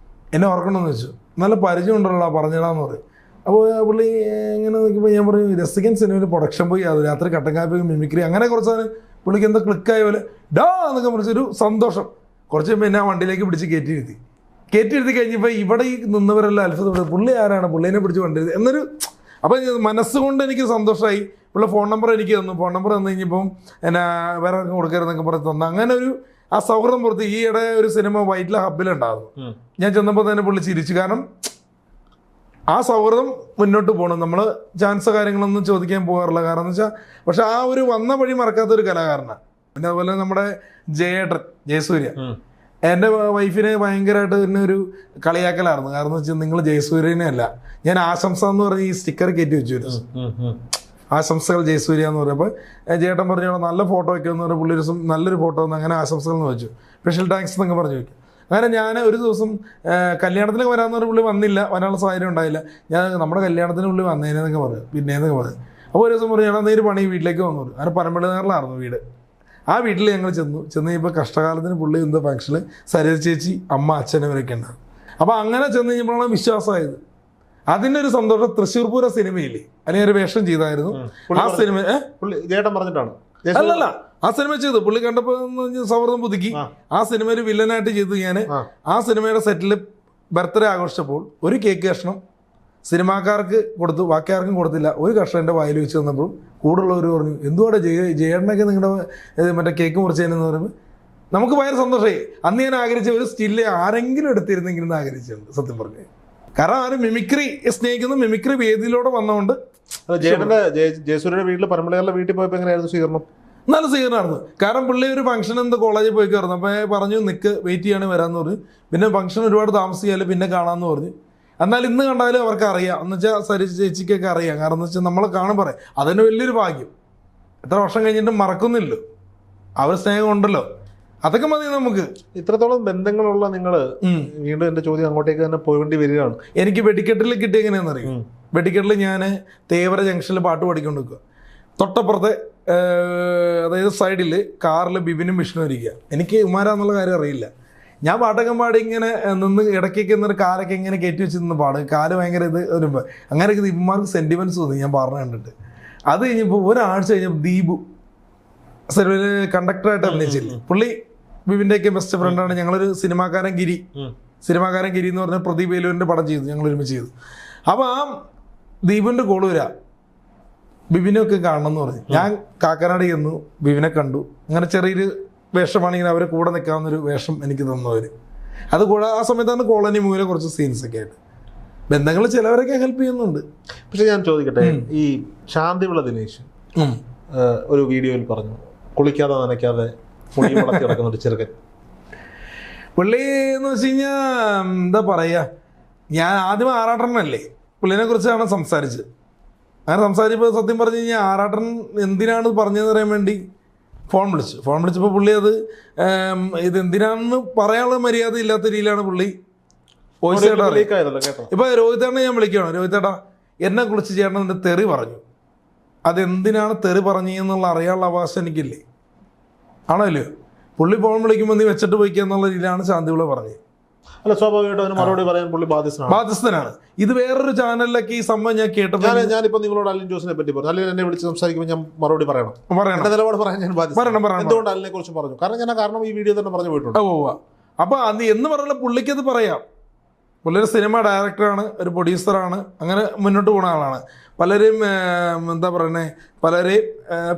എന്നെ ഓർക്കണമെന്ന് വെച്ചു. നല്ല പരിചയം ഉണ്ടല്ലോ പറഞ്ഞിടാന്ന് പറയും. അപ്പോൾ പുള്ളി ഇങ്ങനെ നോക്കിയപ്പോൾ ഞാൻ പറയും രസികൻ സിനിമയിൽ പ്രൊഡക്ഷൻ പോയി, അത് രാത്രി കട്ടൻ കാപ്പി മിമിക്രി അങ്ങനെ കുറച്ചാണ് പുള്ളിക്ക് എന്താ ക്ലിക്കായ പോലെ ഡാ എന്നൊക്കെ പറഞ്ഞൊരു സന്തോഷം. കുറച്ച് കഴിയുമ്പോൾ എന്നെ ആ വണ്ടിയിലേക്ക് പിടിച്ച് കയറ്റിയിരുത്തി കഴിഞ്ഞപ്പോൾ ഇവിടെ ഈ നിന്നവരെല്ലാം അത്ഭുതപ്പെട്ടു, പുള്ളി ആരാണ് പുള്ളീനെ പിടിച്ച് വണ്ടിയിരുത്തി എന്നൊരു. അപ്പം മനസ്സുകൊണ്ട് എനിക്ക് സന്തോഷമായി. പുള്ളി ഫോൺ നമ്പർ എനിക്ക് തന്നു. ഫോൺ നമ്പർ തന്നു കഴിഞ്ഞപ്പം എന്നെ വേറെ കൊടുക്കരുതെന്നൊക്കെ പറഞ്ഞ് തന്നു. അങ്ങനെ ഒരു ആ സൗഹൃദം പുറത്ത്. ഈയിടെ ഒരു സിനിമ വൈറ്റില ഹബ്ബിലുണ്ടായിരുന്നു. ഞാൻ ചെന്നപ്പോൾ തന്നെ പുള്ളി ചിരിച്ചു. കാരണം ആ സൗഹൃദം മുന്നോട്ട് പോകണം. നമ്മൾ ചാൻസ് കാര്യങ്ങളൊന്നും ചോദിക്കാൻ പോകാറില്ല. കാരണം എന്ന് വെച്ചാൽ പക്ഷെ ആ ഒരു വന്ന വഴി മറക്കാത്തൊരു കലാകാരനാണ്. പിന്നെ അതുപോലെ നമ്മുടെ ജയസൂര്യ, എൻ്റെ വൈഫിനെ ഭയങ്കരമായിട്ട് തന്നെ ഒരു കളിയാക്കലായിരുന്നു. കാരണം എന്ന് വെച്ചാൽ നിങ്ങൾ ജയസൂര്യനെ അല്ല, ഞാൻ ആശംസ എന്ന് പറഞ്ഞ് ഈ സ്റ്റിക്കർ കയറ്റി വെച്ചു, ആശംസകൾ ജയസൂര്യ എന്ന് പറയുമ്പോൾ ചേട്ടൻ പറഞ്ഞു നല്ല ഫോട്ടോ വയ്ക്കുമെന്ന് പറഞ്ഞാൽ പുള്ളി ഒരു ദിവസം നല്ലൊരു ഫോട്ടോ വന്ന് അങ്ങനെ ആശംസകൾ എന്ന് വെച്ചു, സ്പെഷ്യൽ താങ്ക്സ് എന്നൊക്കെ പറഞ്ഞു വയ്ക്കും. അങ്ങനെ ഞാൻ ഒരു ദിവസം കല്യാണത്തിന് വരാമെന്ന് പറഞ്ഞ പുള്ളി വന്നില്ല, വരാനുള്ള സാഹചര്യം ഉണ്ടായില്ല. ഞാൻ നമ്മുടെ കല്യാണത്തിന് പുള്ളി വന്നേനെന്നൊക്കെ പറഞ്ഞു, പിന്നേന്നൊക്കെ പറഞ്ഞു. അപ്പോൾ ഒരു ദിവസം പറഞ്ഞു ഞാൻ നേര് പണി വീട്ടിലേക്ക് വന്നു. അങ്ങനെ പരമ്പളനാറിലായിരുന്നു വീട്. ആ വീട്ടിൽ ഞങ്ങൾ ചെന്നു കഴിഞ്ഞപ്പോൾ കഷ്ടകാലത്തിന് പുള്ളി എന്തോ ഫംഗ്ഷനിൽ സരിത ചേച്ചി അമ്മ അച്ഛനവരൊക്കെ ഉണ്ടാകും. അപ്പോൾ അങ്ങനെ ചെന്ന് കഴിഞ്ഞപ്പോഴാണ് വിശ്വാസമായത്. അതിൻ്റെ ഒരു സന്തോഷം. തൃശ്ശൂർ പൂര സിനിമയില്ലേ അല്ലെങ്കിൽ ഒരു വേഷം ചെയ്തായിരുന്നു. ആ സിനിമ അല്ലല്ല, ആ സിനിമ ചെയ്തു. പുള്ളി കണ്ടപ്പോൾ സൗഹൃദം പുതുക്കി. ആ സിനിമയിൽ വില്ലനായിട്ട് ചെയ്തു. ഞാൻ ആ സിനിമയുടെ സെറ്റിൽ ബർത്ത്ഡേ ആഘോഷിച്ചപ്പോൾ ഒരു കേക്ക് കഷ്ണം സിനിമാക്കാർക്ക് കൊടുത്തു, ബാക്കി ആർക്കും കൊടുത്തില്ല. ഒരു കഷ്ണം എൻ്റെ വായിൽ വെച്ച് തന്നപ്പോൾ കൂടുള്ളവർ പറഞ്ഞു എന്തുവാടെ ജയേട്ടനൊക്കെ നിങ്ങളുടെ മറ്റേ കേക്ക് മുറിച്ചതിനെന്ന് പറയുമ്പോൾ നമുക്ക് ഭയങ്കര സന്തോഷമായി. അന്ന് ഞാൻ ആഗ്രഹിച്ച ഒരു സ്റ്റില്ല് ആരെങ്കിലും എടുത്തിരുന്നെങ്കിലും എന്ന് ആഗ്രഹിച്ചിട്ടുണ്ട് സത്യം പറഞ്ഞു. കാരണം ആരും മിമിക്രി സ്നേഹിക്കുന്നു. മിമിക്രി വേദിയിലൂടെ വന്നതുകൊണ്ട്. ജയസൂര്യയുടെ വീട്ടിൽ പരമ്പരകളുടെ വീട്ടിൽ പോയപ്പോൾ എങ്ങനെയായിരുന്നു സ്വീകരണം? നല്ല സ്വീകരണമായിരുന്നു. കാരണം പുള്ളി ഒരു ഫംഗ്ഷൻ എന്തോ കോളേജിൽ പോയി കയറുന്നു. അപ്പോൾ പറഞ്ഞു നിൽക്ക് വെയിറ്റ് ചെയ്യാണ് വരാമെന്ന് പറഞ്ഞു. പിന്നെ ഫംഗ്ഷൻ ഒരുപാട് താമസിക്കാലും പിന്നെ കാണാമെന്ന് പറഞ്ഞു. എന്നാൽ ഇന്ന് കണ്ടാലും അവർക്ക് അറിയാം, എന്ന് വെച്ചാൽ സരി ചേച്ചിക്കൊക്കെ അറിയാം. കാരണം എന്ന് വെച്ചാൽ നമ്മളെ കാണുമ്പോൾ പറയാം അതിന് വലിയൊരു ഭാഗ്യം. എത്ര വർഷം കഴിഞ്ഞിട്ടും മറക്കുന്നില്ലല്ലോ, അവർ സ്നേഹം ഉണ്ടല്ലോ, അതൊക്കെ മതി നമുക്ക്. ഇത്രത്തോളം ബന്ധങ്ങളുള്ള നിങ്ങൾ വീണ്ടും എൻ്റെ ചോദ്യം അങ്ങോട്ടേക്ക് തന്നെ പോകേണ്ടി വരികയാണ്. എനിക്ക് വെടിക്കെട്ടിൽ കിട്ടിയ എങ്ങനെയാണെന്ന് അറിയാം. വെടിക്കെട്ടിൽ ഞാൻ തേവര ജംഗ്ഷനിൽ പാട്ട് പാടിക്കൊണ്ട് നിൽക്കുക. തൊട്ടപ്പുറത്തെ അതായത് സൈഡിൽ കാറിൽ ബിബിനും വിഷ്ണു ഇരിക്കുക. എനിക്ക് ഉമാരാന്നുള്ള കാര്യം അറിയില്ല. ഞാൻ പാട്ടൊക്കെ പാടി ഇങ്ങനെ നിന്ന് ഇടയ്ക്കൊക്കെ എന്നൊരു കാലൊക്കെ ഇങ്ങനെ കയറ്റി വെച്ച് നിന്ന് പാടും. കാല് ഭയങ്കര ഇത് വരുമ്പോൾ അങ്ങനെയൊക്കെ ഇവന്മാർക്ക് സെൻറ്റിമെൻറ്റ്സ് തോന്നി ഞാൻ പറഞ്ഞു കണ്ടിട്ട്. അത് കഴിഞ്ഞപ്പോൾ ഒരാഴ്ച കഴിഞ്ഞപ്പോൾ ദീപു സിനിമയിൽ കണ്ടക്ടറായിട്ട് അഭിനയിച്ചില്ലേ, പുള്ളി ബിബിൻ്റെയൊക്കെ ബെസ്റ്റ് ഫ്രണ്ടാണ്. ഞങ്ങളൊരു സിനിമാക്കാരൻ ഗിരി എന്ന് പറഞ്ഞ പ്രദീപ് വേലുവിൻ്റെ പടം ചെയ്തു, ഞങ്ങൾ ഒരുമിച്ച് ചെയ്തു. അപ്പോൾ ആ ദീപുവിൻ്റെ കോള് വരാം ബിബിനൊക്കെ കാണണം എന്ന് പറഞ്ഞു. ഞാൻ കാക്കനാട് ചെന്നു, ബിബിനെ കണ്ടു. അങ്ങനെ ചെറിയൊരു വേഷമാണെങ്കിൽ അവരെ കൂടെ നിൽക്കാവുന്നൊരു വേഷം എനിക്ക് തന്നവർ. അതുകൂടെ ആ സമയത്താണ് കോളനി മൂവിലെ കുറച്ച് സീൻസൊക്കെ ആയിട്ട് ബന്ധങ്ങൾ ചിലവരൊക്കെ ഹെൽപ്പ് ചെയ്യുന്നുണ്ട്. പക്ഷെ ഞാൻ ചോദിക്കട്ടെ, ഈ ശാന്തിവിള ദിനേശ് ഒരു വീഡിയോയിൽ പറഞ്ഞു കുളിക്കാതെ നനയ്ക്കാതെ മുടി വളർത്തി കിടക്കുന്ന ഒരു ചെറുക്കൻ. പുള്ളി എന്ന് വെച്ച് കഴിഞ്ഞാൽ എന്താ പറയുക, ഞാൻ ആദ്യം ആറാട്ടനല്ലേ പുള്ളിനെ കുറിച്ചാണ് സംസാരിച്ചത്. അങ്ങനെ സംസാരിച്ചപ്പോൾ സത്യം പറഞ്ഞു കഴിഞ്ഞാൽ ആറാട്ടൻ എന്തിനാണ് പറഞ്ഞതെന്ന് അറിയാൻ വേണ്ടി ഫോൺ വിളിച്ചപ്പോൾ പുള്ളി അത് ഇതെന്തിനാണെന്ന് പറയാനുള്ള മര്യാദ ഇല്ലാത്ത രീതിയിലാണ് പുള്ളി വോയിസ് ആയിട്ട് അറിയാം. ഇപ്പോൾ രോഹിതേട്ടനെ ഞാൻ വിളിക്കുകയാണ്, രോഹിതേട്ടാ എന്നെ കുറിച്ച് ചേട്ടൻ തെറി പറഞ്ഞു, അതെന്തിനാണ് തെറി പറഞ്ഞെന്നുള്ള അറിയാനുള്ള അവകാശം എനിക്കില്ലേ? ആണോ ഇല്ലയോ? പുള്ളി ഫോൺ വിളിക്കുമ്പോൾ നീ വെച്ചിട്ട് പോയിക്കുക എന്നുള്ള രീതിയിലാണ് ശാന്തിവിള പറഞ്ഞത്. അല്ല, സ്വാഭാവികമായിട്ടും അതിന് മറുപടി പറയാൻ പുള്ളി ബാധ്യസ്ഥനാണ്. ഇത് വേറൊരു ചാനലിലൊക്കെ ഈ സംഭവം ഞാൻ കേട്ടപ്പോൾ ഞാനിപ്പോ നിങ്ങളോട് അലിൻ ജോസിനെ പറ്റി പറഞ്ഞു, അല്ലെങ്കിൽ എന്നെ വിളിച്ച് സംസാരിക്കുമ്പോൾ ഞാൻ മറുപടി പറയണം, നിലപാട് പറയാൻ ഞാൻ ബാധ്യസ്ഥ. എന്തുകൊണ്ട് അലിനെ കുറിച്ച് പറഞ്ഞു? കാരണം ഈ വീഡിയോ തന്നെ പറഞ്ഞു പോയിട്ടുണ്ട്. അപ്പൊ അത് എന്ന് പറഞ്ഞാൽ പുള്ളിക്കത് പറയാം. പുള്ളി ഒരു സിനിമ ഡയറക്ടറാണ്, ഒരു പ്രൊഡ്യൂസറാണ്, അങ്ങനെ മുന്നോട്ട് പോകുന്ന ആളാണ്. പലരെയും എന്താ പറയുന്നത്, പലരെയും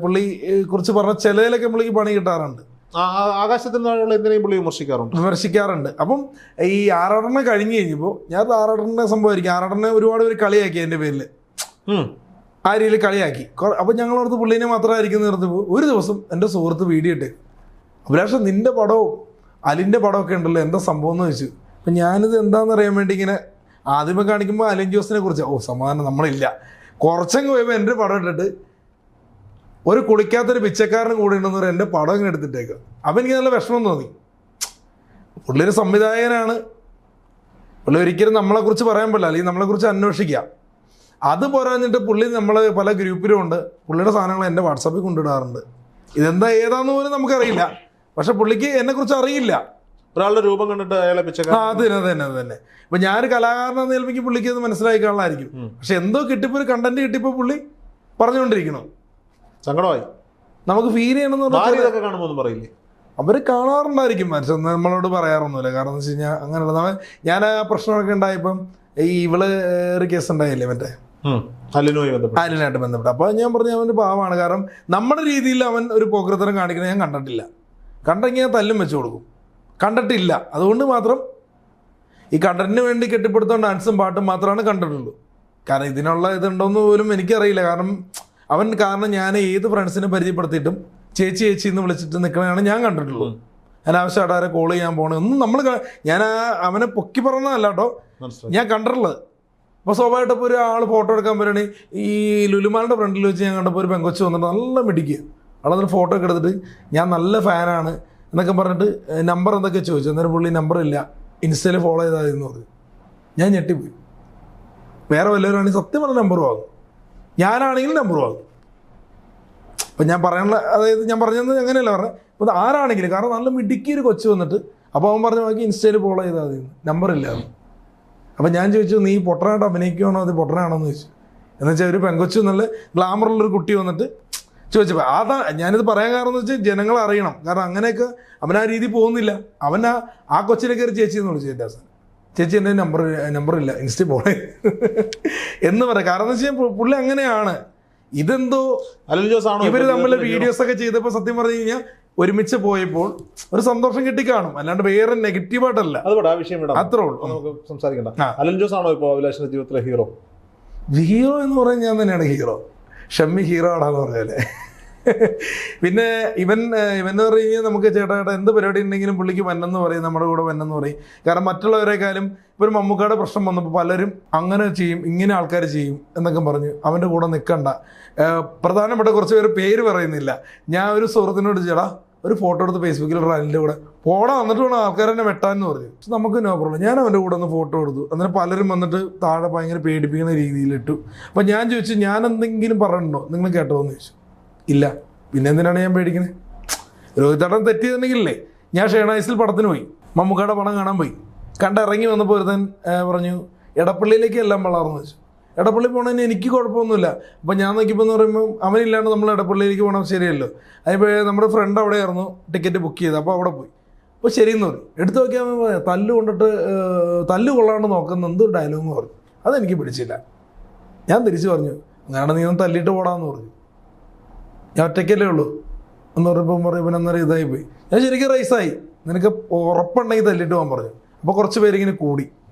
പുള്ളി കുറിച്ച് പറഞ്ഞ ചിലതിലൊക്കെ പുള്ളിക്ക് പണി കിട്ടാറുണ്ട്. ആകാശത്തിൽ നിന്നുള്ള എന്തിനേയും പുള്ളി വിമർശിക്കാറുണ്ട്. അപ്പം ഈ ആറാടനെ കഴിഞ്ഞ് കഴിഞ്ഞപ്പോൾ ഞാൻ ആറാടനെ സംഭവമായിരിക്കും, ആറാടനെ ഒരുപാട് പേര് കളിയാക്കി എൻ്റെ പേരിൽ, ആ രീതിയിൽ കളിയാക്കി. അപ്പം ഞങ്ങളടുത്ത് പുള്ളീനെ മാത്രമായിരിക്കും നിർത്തിപ്പോൾ ഒരു ദിവസം എൻ്റെ സുഹൃത്ത് വീഡിയോ ഇട്ട്, അഭിലാഷം നിൻ്റെ പടവും അലിൻ്റെ പടമൊക്കെ ഉണ്ടല്ലോ, എന്താ സംഭവം എന്ന് ചോദിച്ചു. അപ്പം ഞാനിത് എന്താണെന്ന് അറിയാൻ വേണ്ടി ഇങ്ങനെ ആദ്യമേ കാണിക്കുമ്പോൾ അലിൻ ജോസിനെ കുറിച്ച് സമാധാനം നമ്മളില്ല, കുറച്ചങ്ങ് പോയപ്പോൾ എൻ്റെ പടം ഇട്ടിട്ട് ഒരു കുളിക്കാത്തൊരു പിച്ചക്കാരനും കൂടെ ഉണ്ടെന്ന് പറയാൻ എൻ്റെ പടം ഇങ്ങനെ എടുത്തിട്ടേക്കുക. അപ്പം എനിക്ക് നല്ല വിഷമം തോന്നി. പുള്ളി ഒരു സംവിധായകനാണ്, പുള്ളി ഒരിക്കലും നമ്മളെക്കുറിച്ച് പറയാൻ പറ്റില്ല, അല്ലെങ്കിൽ നമ്മളെക്കുറിച്ച് അന്വേഷിക്കാം. അത് പോരാഞ്ഞിട്ട് പുള്ളി നമ്മൾ പല ഗ്രൂപ്പിലും ഉണ്ട്, പുള്ളിയുടെ സാധനങ്ങൾ എൻ്റെ വാട്സാപ്പിൽ കൊണ്ടിടാറുണ്ട്. ഇതെന്താ ഏതാന്ന് പോലും നമുക്കറിയില്ല, പക്ഷെ പുള്ളിക്ക് എന്നെക്കുറിച്ച് അറിയില്ല. ഒരാളുടെ രൂപം കണ്ടിട്ട് അയാളെ അത് തന്നെ. ഇപ്പം ഞാനൊരു കലാകാരനെന്ന് ഏൽപ്പിക്ക് പുള്ളിക്ക് അത് മനസ്സിലാക്കാനുള്ളതായിരിക്കും. പക്ഷെ എന്തോ കിട്ടിയപ്പോൾ ഒരു കണ്ടന്റ് കിട്ടിയപ്പോൾ പുള്ളി പറഞ്ഞുകൊണ്ടിരിക്കണം. സങ്കടമായി നമുക്ക് ഫീൽ ചെയ്യണമെന്ന് കാണുമ്പോൾ പറയില്ലേ? അവർ കാണാറുണ്ടായിരിക്കും, മനുഷ്യൻ നമ്മളോട് പറയാറൊന്നുമില്ല. കാരണം എന്ന് വെച്ച് കഴിഞ്ഞാൽ അങ്ങനെയുള്ള ഞാൻ ആ പ്രശ്നമൊക്കെ ഉണ്ടായപ്പം ഇവള് ഒരു കേസ് ഉണ്ടായില്ലേ മറ്റേ അലിനായിട്ട് ബന്ധപ്പെട്ട്. അപ്പോൾ ഞാൻ പറഞ്ഞു അവൻ്റെ പാവമാണ്, കാരണം നമ്മുടെ രീതിയിൽ അവൻ ഒരു പോക്കൃത്തരം കാണിക്കുന്നത് ഞാൻ കണ്ടിട്ടില്ല. കണ്ടെങ്കിൽ ഞാൻ തല്ലും വെച്ച് കൊടുക്കും, കണ്ടിട്ടില്ല. അതുകൊണ്ട് മാത്രം ഈ കണ്ടന്റിന് വേണ്ടി കെട്ടിപ്പടുത്ത ഡാൻസും പാട്ടും മാത്രമാണ് കണ്ടിട്ടുള്ളൂ. കാരണം ഇതിനുള്ള ഇതുണ്ടോയെന്ന് പോലും എനിക്കറിയില്ല. കാരണം ഞാൻ ഏത് ഫ്രണ്ട്സിനെ പരിചയപ്പെടുത്തിയിട്ടും ചേച്ചി എന്ന് വിളിച്ചിട്ട് നിൽക്കണതാണ് ഞാൻ കണ്ടിട്ടുള്ളൂ. അനാവശ്യമായിട്ട് ആരെ കോൾ ചെയ്യാൻ പോകണം ഒന്നും ഞാൻ അവനെ പൊക്കി പറഞ്ഞതല്ല കേട്ടോ, ഞാൻ കണ്ടിട്ടുള്ളത്. അപ്പോൾ സ്വാഭാവികമായിട്ട് ഇപ്പോൾ ഒരാൾ ഫോട്ടോ എടുക്കാൻ വരികയാണെങ്കിൽ ഈ ലുലുമാലിൻ്റെ ഫ്രണ്ടിൽ വെച്ച് ഞാൻ കണ്ടപ്പോൾ ഒരു പെങ്കൊച്ച് വന്നിട്ട് നല്ല മിടിക്കുക, അവളതിന് ഫോട്ടോ ഒക്കെ എടുത്തിട്ട് ഞാൻ നല്ല ഫാനാണ് എന്നൊക്കെ പറഞ്ഞിട്ട് നമ്പർ എന്തൊക്കെ ചോദിച്ചു. അന്നേരം പുള്ളി നമ്പർ ഇല്ല, ഇൻസ്റ്റയിൽ ഫോളോ ചെയ്താതെന്ന് പറഞ്ഞു. ഞാൻ ഞെട്ടിപ്പോയി. വേറെ വല്ലവരാണെങ്കിൽ സത്യം പറഞ്ഞ നമ്പർ വാങ്ങും, ഞാനാണെങ്കിൽ നമ്പർ വാങ്ങും. അപ്പം ഞാൻ പറയാനുള്ള ഞാൻ പറഞ്ഞത് അങ്ങനെയല്ല പറഞ്ഞത്, അപ്പോൾ ആരാണെങ്കിലും, കാരണം നല്ല മിടുക്കിയൊരു കൊച്ചു വന്നിട്ട് അപ്പോൾ അവൻ പറഞ്ഞു ബാക്കി ഇൻസ്റ്റയിൽ ഫോളോ ചെയ്താൽ മതി, നമ്പറില്ല. അപ്പം ഞാൻ ചോദിച്ചു നീ പൊട്ടനായിട്ട് അഭിനയിക്കുകയാണോ അത് പൊട്ടനാണോ എന്ന് ചോദിച്ചു. എന്നുവെച്ചാൽ ഒരു പെങ്കൊച്ചു നല്ല ഗ്ലാമറുള്ളൊരു കുട്ടി വന്നിട്ട് ചോദിച്ചപ്പോൾ അതാ ഞാനിത് പറയാൻ കാരണം എന്ന് വെച്ചാൽ ജനങ്ങൾ അറിയണം. കാരണം അങ്ങനെയൊക്കെ അവൻ ആ രീതി പോകുന്നില്ല. അവൻ ആ കൊച്ചിനെ കയറി ചേച്ചി എന്ന് വിളിച്ചു. എൻ്റെ അവസാനം ചേച്ചി എൻ്റെ നമ്പറില്ല, ഇൻസ്റ്റയിൽ ഫോളോ എന്ന് പറയാം. കാരണം എന്ന് വെച്ചാൽ പുള്ളി അങ്ങനെയാണ്. ഇതെന്തോ ഇവർ തമ്മിൽ വീഡിയോസ് ഒക്കെ ചെയ്തപ്പോൾ സത്യം പറഞ്ഞു കഴിഞ്ഞാൽ ഒരുമിച്ച് പോയപ്പോൾ ഒരു സന്തോഷം കിട്ടിക്കാണും, അല്ലാണ്ട് വേറെ നെഗറ്റീവായിട്ടല്ല. അത്രേ ഉള്ളൂ. സംസാരിക്കണ്ട. അലൻ ജോസ് ആണോ ഇപ്പോൾ അഭിലാഷിന്റെ ജീവിതത്തിലെ ഹീറോ എന്ന് പറയാൻ ഞാൻ തന്നെയാണ് ഹീറോ. ഷമ്മി ഹീറോ ആടാന്ന് പറഞ്ഞാലേ. പിന്നെ ഇവൻ പറഞ്ഞു കഴിഞ്ഞാൽ നമുക്ക് ചേട്ടാ എന്ത് പരിപാടി ഉണ്ടെങ്കിലും പുള്ളിക്ക് വന്നെന്ന് പറയും, നമ്മുടെ കൂടെ വന്നെന്ന് പറയും. കാരണം മറ്റുള്ളവരെക്കാളും ഇപ്പോൾ ഒരു മമ്മൂക്കയുടെ പ്രശ്നം വന്നപ്പോൾ പലരും അങ്ങനെ ചെയ്യും, ഇങ്ങനെ ആൾക്കാർ ചെയ്യും എന്നൊക്കെ പറഞ്ഞ് അവൻ്റെ കൂടെ നിൽക്കണ്ട. പ്രധാനപ്പെട്ട കുറച്ച് പേര് പറയുന്നില്ല. ഞാൻ ഒരു സുഹൃത്തിനോട് ചേട്ടാ ഒരു ഫോട്ടോ എടുത്ത് ഫേസ്ബുക്കിൽ ഇടാൻ അതിൻ്റെ കൂടെ പോടാ വന്നിട്ട് വേണം ആൾക്കാർ എന്നെ വെട്ടാമെന്ന് പറഞ്ഞു. പക്ഷെ നമുക്ക് നോ പ്രോബ്ലം. ഞാൻ അവൻ്റെ കൂടെ ഒന്ന് ഫോട്ടോ എടുത്തു. അന്നേരം പലരും വന്നിട്ട് താഴെ ഭയങ്കര പേടിപ്പിക്കുന്ന രീതിയിലിട്ടു. അപ്പം ഞാൻ ചോദിച്ചു ഞാൻ എന്തെങ്കിലും പറഞ്ഞിട്ടുണ്ടോ, നിങ്ങൾ കേട്ടോ എന്ന് ചോദിച്ചു. ഇല്ല. പിന്നെ എന്തിനാണ് ഞാൻ പേടിക്കുന്നത്? രോഹിതേട്ടൻ തെറ്റിയിട്ടുണ്ടെങ്കിലേ ഞാൻ ഷേണായിസിൽ പടത്തിന് പോയി, മമ്മൂക്കയുടെ പടം കാണാൻ പോയി. കണ്ടിറങ്ങി വന്നപ്പോൾ ഒരുത്തൻ പറഞ്ഞു എടപ്പള്ളിയിലേക്ക് എല്ലാം വളർന്നു വെച്ചു. എടപ്പള്ളി പോകണതിന് എനിക്ക് കുഴപ്പമൊന്നുമില്ല. അപ്പം ഞാൻ നോക്കിയപ്പോൾ എന്ന് പറയുമ്പോൾ അവനില്ലാണ്ട് നമ്മൾ എടപ്പള്ളിയിലേക്ക് പോകണം ശരിയല്ലോ. അതിപ്പോൾ നമ്മുടെ ഫ്രണ്ട് അവിടെ ആയിരുന്നു ടിക്കറ്റ് ബുക്ക് ചെയ്ത്, അപ്പോൾ അവിടെ പോയി. അപ്പോൾ ശരിയെന്ന് പറഞ്ഞു. എടുത്തു നോക്കിയാൽ തല്ല് കൊണ്ടിട്ട് തല്ല് കൊള്ളാണ്ട് നോക്കുന്ന എന്തൊരു ഡയലോഗ് പറഞ്ഞു. അതെനിക്ക് പിടിച്ചില്ല. ഞാൻ തിരിച്ചു പറഞ്ഞു അങ്ങനെ നീ ഒന്ന് തല്ലിയിട്ട് പോടാന്ന് പറഞ്ഞു. ഞാൻ ഒറ്റയ്ക്കല്ലേ ഉള്ളൂ എന്ന് പറഞ്ഞപ്പോൾ ഇവനന്നേരം ഇതായി പോയി. ഞാൻ ശരിക്കും റൈസായി. നിനക്ക് ഉറപ്പുണ്ടെങ്കിൽ തല്ലിയിട്ട് പോകാൻ പറഞ്ഞു. അപ്പോൾ കുറച്ച് പേരിങ്ങനെ കൂടി.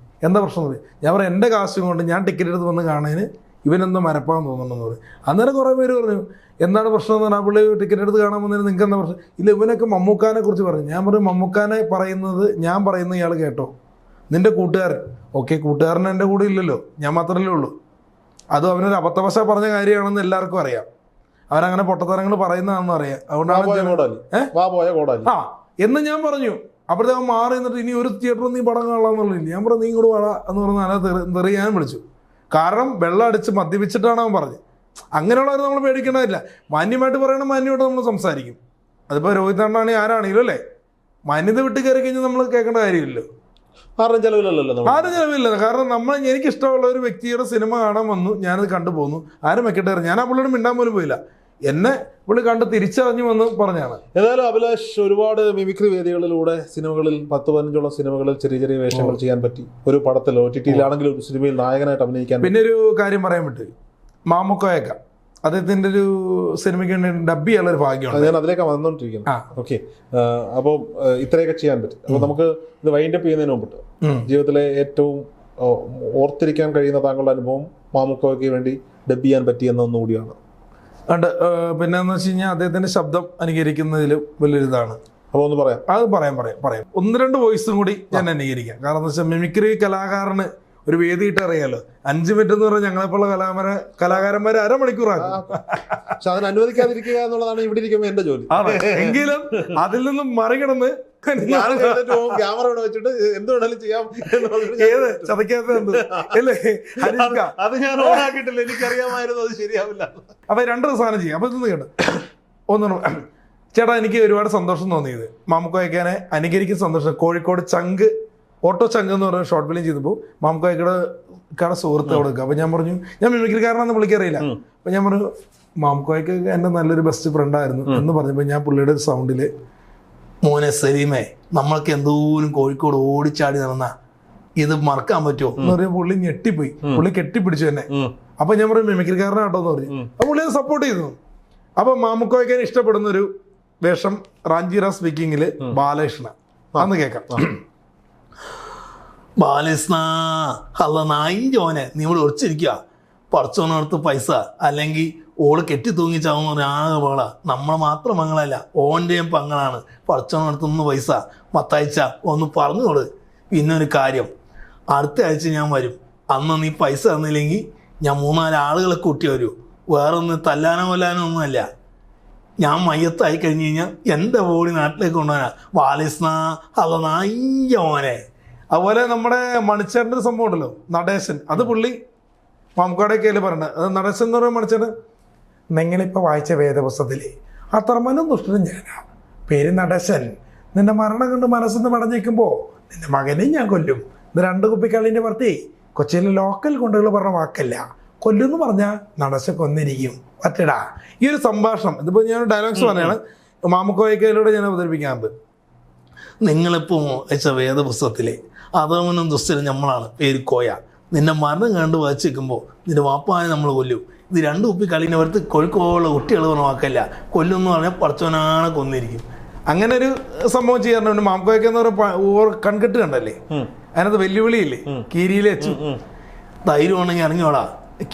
എന്താ പ്രശ്നം? ഞാൻ പറയാം എൻ്റെ കാശ് കൊണ്ട് ഞാൻ ടിക്കറ്റ് എടുത്ത് വന്ന് കാണാന് ഇവനെന്തോ മരപ്പാന്ന് തോന്നുന്നുണ്ടെന്ന് പറയും. അന്നേരം കുറേ പേര് പറഞ്ഞു എന്താണ് പ്രശ്നം എന്ന് പറഞ്ഞാൽ പുള്ളി ടിക്കറ്റ് എടുത്ത് കാണാൻ വന്നതിന് നിങ്ങൾക്ക് എന്താ പ്രശ്നം? ഇല്ല ഇവനൊക്കെ മമ്മൂക്കാനെ കുറിച്ച് പറഞ്ഞു. ഞാൻ പറയും മമ്മൂക്കാനെ പറയുന്നത് ഞാൻ പറയുന്നത് ഇയാൾ കേട്ടോ, നിൻ്റെ കൂട്ടുകാരൻ. ഓക്കെ, കൂട്ടുകാരൻ എൻ്റെ കൂടെ ഇല്ലല്ലോ, ഞാൻ മാത്രമല്ലേ ഉള്ളൂ. അതും അവനൊരു അബദ്ധവശ പറഞ്ഞ കാര്യമാണെന്ന് എല്ലാവർക്കും അറിയാം. അവനങ്ങനെ പൊട്ടത്തരങ്ങൾ പറയുന്നതാണെന്ന് അറിയാം. അതുകൊണ്ടാണ് എന്ന് ഞാൻ പറഞ്ഞു. അപ്പോഴത്തെ അവൻ മാറി നിന്നിട്ട് ഇനി ഒരു തിയേറ്ററിൽ നീ പടം കാണാമെന്നുള്ളില്ല. ഞാൻ പറഞ്ഞു നീ ഇങ്ങോട്ട് വാടാ എന്ന് പറഞ്ഞാൽ തെറിയാൻ വിളിച്ചു. കാരണം വെള്ളം അടിച്ച് മദ്യപിച്ചിട്ടാണ് അവൻ പറഞ്ഞത്. അങ്ങനെയുള്ളവർ നമ്മൾ പേടിക്കേണ്ടതില്ല. മാന്യമായിട്ട് പറയണം, മാന്യമായിട്ട് നമ്മൾ സംസാരിക്കും. അതിപ്പോൾ രോഹിത് അണ്ണാണെങ്കിൽ ആരാണെങ്കിലും അല്ലേ, മാന്യത വിട്ട് കയറി കഴിഞ്ഞാൽ നമ്മൾ കേൾക്കേണ്ട കാര്യമില്ലല്ലോ. ആരും ചെലവില്ലല്ലോ. കാരണം എനിക്കിഷ്ടമുള്ള ഒരു വ്യക്തിയുടെ സിനിമ കാണാൻ വന്നു, ഞാനത് കണ്ടുപോകുന്നു, ആരും വെക്കട്ടെ. ഞാൻ ആ പുള്ളിയോട് മിണ്ടാൻ പോലും പോയില്ല. എന്നെ പുള്ളി കണ്ട് തിരിച്ചറിഞ്ഞു വന്ന് പറഞ്ഞാണ്. ഏതായാലും അഭിലാഷ് ഒരുപാട് മിമിക്രി വേദികളിലൂടെ സിനിമകളിൽ 10-15 സിനിമകളിൽ ചെറിയ ചെറിയ വേഷങ്ങൾ ചെയ്യാൻ പറ്റി. ഒരു പടത്തിൽ OTT യിലാണെങ്കിലും ഒരു സിനിമയിൽ നായകനായിട്ട് അഭിനയിക്കാൻ. പിന്നെ ഒരു കാര്യം പറയാൻ പറ്റും, മാമുക്കോയൊക്ക അദ്ദേഹത്തിന്റെ ഒരു സിനിമയ്ക്ക് വേണ്ടി ഡബ് ചെയ്യാനുള്ള ഒരു ഭാഗ്യമാണ്. ഞാൻ അതിലേക്ക് വന്നുകൊണ്ടിരിക്കുന്നു. ഓക്കെ, അപ്പോൾ ഇത്രയൊക്കെ ചെയ്യാൻ പറ്റും. അപ്പോൾ നമുക്ക് ഇത് വൈൻഡ് അപ്പ് ചെയ്യുന്നതിന് മുമ്പിട്ട് ജീവിതത്തിലെ ഏറ്റവും ഓർത്തിരിക്കാൻ കഴിയുന്ന താങ്കളുടെ അനുഭവം മാമുക്കോയ്ക്ക് വേണ്ടി ഡബ് ചെയ്യാൻ പറ്റിയെന്നൊന്നു കൂടിയാണ്. ഉണ്ട്. പിന്നെ എന്ന് വെച്ച് കഴിഞ്ഞാൽ അദ്ദേഹത്തിന്റെ ശബ്ദം അനുകരിക്കുന്നതിലും വലിയൊരു ഇതാണ്. അപ്പോൾ ഒന്ന് പറയാം. അത് പറയാം. 1-2 വോയിസും കൂടി ഞാൻ അനുകരിക്കാം. കാരണം എന്താ വെച്ചാൽ മിമിക്രി കലാകാരന് ഒരു വേദിയിട്ട് അറിയാലോ, 5 മിനിറ്റ് എന്ന് പറഞ്ഞാൽ ഞങ്ങളെപ്പോലുള്ള കലാകാരന്മാരെ അരമണിക്കൂറാക്കും. പക്ഷെ അതിന് അനുവദിക്കാതിരിക്കുക എന്നുള്ളതാണ് ഇവിടെ ഇരിക്കുമ്പോൾ എന്റെ ജോലി. എങ്കിലും അതിൽ നിന്നും മറികടന്ന് ക്യാമറ വെച്ചിട്ട് എന്ത് വേണമെങ്കിലും ചെയ്യാം. ഏത് ചതയ്ക്കാത്ത അത് ഞാൻ ഓണാക്കിയിട്ടില്ല, എനിക്കറിയാമായിരുന്നു അത് ശരിയാവില്ല. അപ്പൊ 2 സാധനം ചെയ്യാം. അപ്പൊ ഇതൊന്ന് കേട്ടോ, ഒന്നും ചേട്ടാ, എനിക്ക് ഒരുപാട് സന്തോഷം തോന്നിയത് മാമുക്കോയ്ക്കാനെ അനുകരിക്കുന്ന സന്തോഷം. കോഴിക്കോട് ചങ്ക് ഓട്ടോ ചങ്ക് എന്ന് പറഞ്ഞ ഷോർട്ട് ഫിലിം ചെയ്തപ്പോൾ മാമുക്കോയ്ക്കയുടെ സുഹൃത്ത് അവിടെ നിൽക്കുക. അപ്പൊ ഞാൻ പറഞ്ഞു, ഞാൻ മിമിക്രിക്കാരനാണെന്ന് വിളിക്കറിയില്ല. അപ്പൊ ഞാൻ പറഞ്ഞു മാമുക്കോയ്ക്ക് എൻ്റെ നല്ലൊരു ബെസ്റ്റ് ഫ്രണ്ടായിരുന്നു എന്ന് പറഞ്ഞപ്പോൾ ഞാൻ പുള്ളിയുടെ സൗണ്ടില്, മോനെ സലീമേ, നമ്മൾക്ക് എന്തോരം കോഴിക്കോട് ഓടിച്ചാടി നടന്ന ഇത് മറക്കാൻ പറ്റുമോ എന്ന് പറയുമ്പോൾ പുള്ളി ഞെട്ടിപ്പോയി. പുള്ളി കെട്ടിപ്പിടിച്ചു തന്നെ. അപ്പൊ ഞാൻ പറയും മിമിക്രിക്കാരനാട്ടോ എന്ന് പറഞ്ഞു. അപ്പൊ പുള്ളി അത് സപ്പോർട്ട് ചെയ്തു. അപ്പൊ മാമുക്കോയ്ക്കാൻ ഇഷ്ടപ്പെടുന്ന ഒരു വേഷം റാഞ്ചിറ സ്പീക്കിങ്ങില് ബാലകൃഷ്ണ. അന്ന് കേൾക്കാം. ബാലകൃഷ്ണ, അല്ല നായിഞ്ചോനെ, നീ ഇവിടെ ഒളിച്ചിരിക്കുക, പറിച്ചോനടുത്ത് പൈസ അല്ലെങ്കിൽ ഓള് കെട്ടി തൂങ്ങിച്ചാവുന്ന പറഞ്ഞാൽ ആകെ പാള. നമ്മളെ മാത്രം പങ്ങളല്ല, ഓൻ്റെയും പങ്ങളാണ്. പറിച്ചോനടുത്തുനിന്ന് പൈസ മത്താഴ്ച ഒന്ന് പറഞ്ഞോള്. പിന്നെ ഒരു കാര്യം, അടുത്ത ആഴ്ച ഞാൻ വരും. അന്ന് നീ പൈസ തന്നില്ലെങ്കിൽ ഞാൻ 3-4 ആളുകളെ കൂട്ടി വരൂ. വേറെ ഒന്ന് തല്ലാനോ കൊല്ലാനോ ഒന്നുമല്ല. ഞാൻ മയ്യത്തായി കഴിഞ്ഞ് കഴിഞ്ഞാൽ എൻ്റെ ബോഡി നാട്ടിലേക്ക് കൊണ്ടുപോകാനാ. ബാലകൃഷ്ണ, അല്ല നായിഞ്ചോനെ. അതുപോലെ നമ്മുടെ മണിച്ചേട്ടൻ്റെ ഒരു സംഭവം ഉണ്ടല്ലോ, നടേശൻ. അത് പുള്ളി മാമുക്കോയുടെ കയ്യിൽ പറയണത്. അത് നടേശൻ എന്ന് പറയുമ്പോൾ മണിച്ചേട്ടൻ, നിങ്ങളിപ്പോൾ വായിച്ച വേദപുസ്തകത്തിലെ അത്രമനും ദുഷ്ടനും ഞാനാ, പേര് നടേശൻ. നിന്റെ മരണം കണ്ട് മനസ്സിന്ന് മടഞ്ഞേക്കുമ്പോൾ നിന്റെ മകനെയും ഞാൻ കൊല്ലും. ഇത് 2 കുപ്പിക്കള്ളിൻ്റെ പുറത്തേ കൊച്ചിയിലെ ലോക്കൽ കൊണ്ടുകൾ പറഞ്ഞ വാക്കല്ല. കൊല്ലുമെന്ന് പറഞ്ഞാൽ നടശ കൊന്നിരിക്കും. പറ്റടാ. ഈ ഒരു സംഭാഷണം, ഇതിപ്പോൾ ഞാൻ ഡയലോഗ്സ് പറയാണ്, മാമുക്കോയ്ക്കയിലൂടെ ഞാൻ അവതരിപ്പിക്കാറുണ്ട്. നിങ്ങളിപ്പോൾ വെച്ച വേദപുസ്തകത്തിലെ അധർമ്മനും ദുഷ്ടനും നമ്മളാണ്, പേര് കോയ. നിന്റെ മരണം കണ്ട് വായിച്ചേക്കുമ്പോൾ നിന്റെ വാപ്പാനെ നമ്മൾ കൊല്ലും. ഇത് 2 കുപ്പി കളിൻ്റെ പുറത്ത് കോഴിക്കോടുള്ള കുട്ടികൾ പറഞ്ഞ വാക്കല്ല. കൊല്ലുമെന്ന് പറഞ്ഞാൽ പടച്ചോനാണ് കൊന്നിരിക്കും. അങ്ങനെ ഒരു സംഭവം ചെയ്യാറുണ്ട്. മാമുക്കോയ്ക്ക എന്ന് പറയുമ്പോൾ കൺകെട്ട് കണ്ടല്ലേ, അതിനകത്ത് വെല്ലുവിളിയില്ലേ, കീരിയിൽ വെച്ചു. ധൈര്യം ഉണ്ടെങ്കിൽ ഇറങ്ങിയോടാ,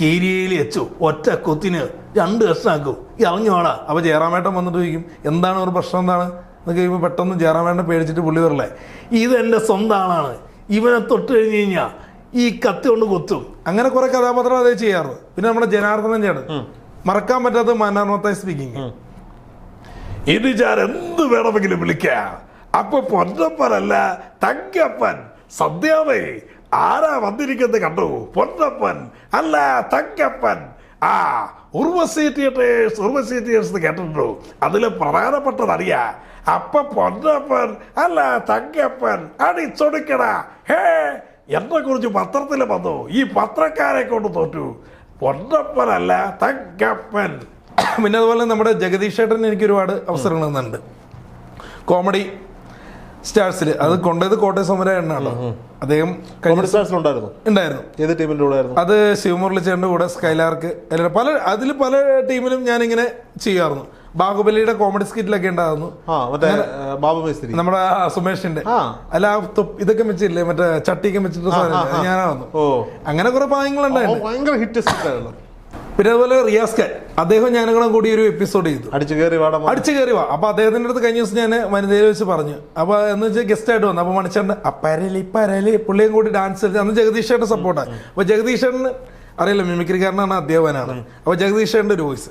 കീരിയിൽ വെച്ചു ഒറ്റ കൊത്തിന് 2 കഷ്ണാക്കും, ഇറങ്ങിയോടാ. അപ്പോൾ ജയറാമേട്ടൻ വന്നിട്ട് ചോദിക്കും, എന്താണ് ഒരു പ്രശ്നം, എന്താണ് എന്നൊക്കെ കഴിയുമ്പോൾ പെട്ടെന്ന് ജയറാമേട്ടനെ പേടിച്ചിട്ട് പുള്ളി പറയല്ലേ, ഇതെൻ്റെ സ്വന്തം ആളാണ്, ഇവനെ തൊട്ട് കഴിഞ്ഞ് കഴിഞ്ഞാൽ ഈ കത്തി കൊണ്ട് കൊത്തും. അങ്ങനെ കുറെ കഥാപാത്രം അതേ ചെയ്യാറ്. പിന്നെ നമ്മുടെ ജനാർദ്ദനൻ ചേട്ടൻ, മറക്കാൻ പറ്റാത്ത മനോഹരമായി സ്പീക്കിങ്. ഇത് ഞാൻ എന്ത് വേണമെങ്കിലും വിളിക്കാം. അപ്പൊ പൊന്നപ്പനല്ല തങ്കപ്പൻ. സദ്യാവേ, ആരാ വന്നിരിക്കുന്നത് കണ്ടു? പൊന്നപ്പൻ അല്ല തങ്കപ്പൻ. ഉർവശി തിയേറ്റേഴ്സ് കേട്ടിട്ടുണ്ടോ? അതില് പ്രധാനപ്പെട്ടതറിയാ. അപ്പൊ പൊന്നപ്പൻ അല്ല തങ്കപ്പൻ അടിച്ചൊടുക്കടാ. ഹേ, എന്നെ കുറിച്ച് പത്രത്തിൽ വന്നു, ഈ പത്രക്കാരെ കൊണ്ട് തോറ്റു. പൊന്നപ്പനല്ല തങ്കപ്പൻ. പിന്നെ അതുപോലെ നമ്മുടെ ജഗദീഷ് ചേട്ടൻ എനിക്ക് ഒരുപാട് അവസരങ്ങൾ തന്നുണ്ട് കോമഡി സ്റ്റാർസിൽ. അത് കൊണ്ടത് കോട്ടയം സമരമാണല്ലോ. അദ്ദേഹം ഉണ്ടായിരുന്നു. ഏത് ടീമിന്റെ കൂടെ? അത് ശിവമുരളി ചേട്ടൻ്റെ കൂടെ, സ്കൈലാർക്ക്, പല ടീമിലും ഞാനിങ്ങനെ ചെയ്യാറുന്നു. ബാഹുബലിയുടെ കോമഡി സ്കിറ്റിലൊക്കെ ഉണ്ടായിരുന്നു. നമ്മുടെ സുമേഷിന്റെ അല്ല ഇതൊക്കെ വെച്ചില്ലേ, മറ്റേ ചട്ടിയൊക്കെ വെച്ചിട്ട് ഞാനായിരുന്നു. അങ്ങനെ കുറെ ഭാഗങ്ങളുണ്ടായിരുന്നു. പിന്നെ അതുപോലെ റിയാസ് ഖാൻ, അദ്ദേഹം ഞാനും കൂടി ഒരു എപ്പിസോഡ് ചെയ്തു, അടിച്ചു കയറി വാ. അപ്പൊ അദ്ദേഹത്തിന്റെ അടുത്ത് കഴിഞ്ഞ ദിവസം ഞാൻ വനിതയിൽ വെച്ച് പറഞ്ഞു. അപ്പൊ എന്ന് വെച്ചാൽ ഗസ്റ്റ് ആയിട്ട് വന്നു. അപ്പൊ മണിച്ചേട്ടൻ പരലി പുള്ളിയും കൂടി ഡാൻസ് കളിച്ച്, അന്ന് ജഗദീഷ് ചേട്ടൻ സപ്പോർട്ടാണ്. അപ്പൊ ജഗദീഷ് ചേട്ടൻ അറിയില്ല, മിമിക്രിക്കാരനാണ്, അധ്യാപകനാണ്. അപ്പോൾ ജഗദീഷേൻ്റെ ഒരു വോയിസ്.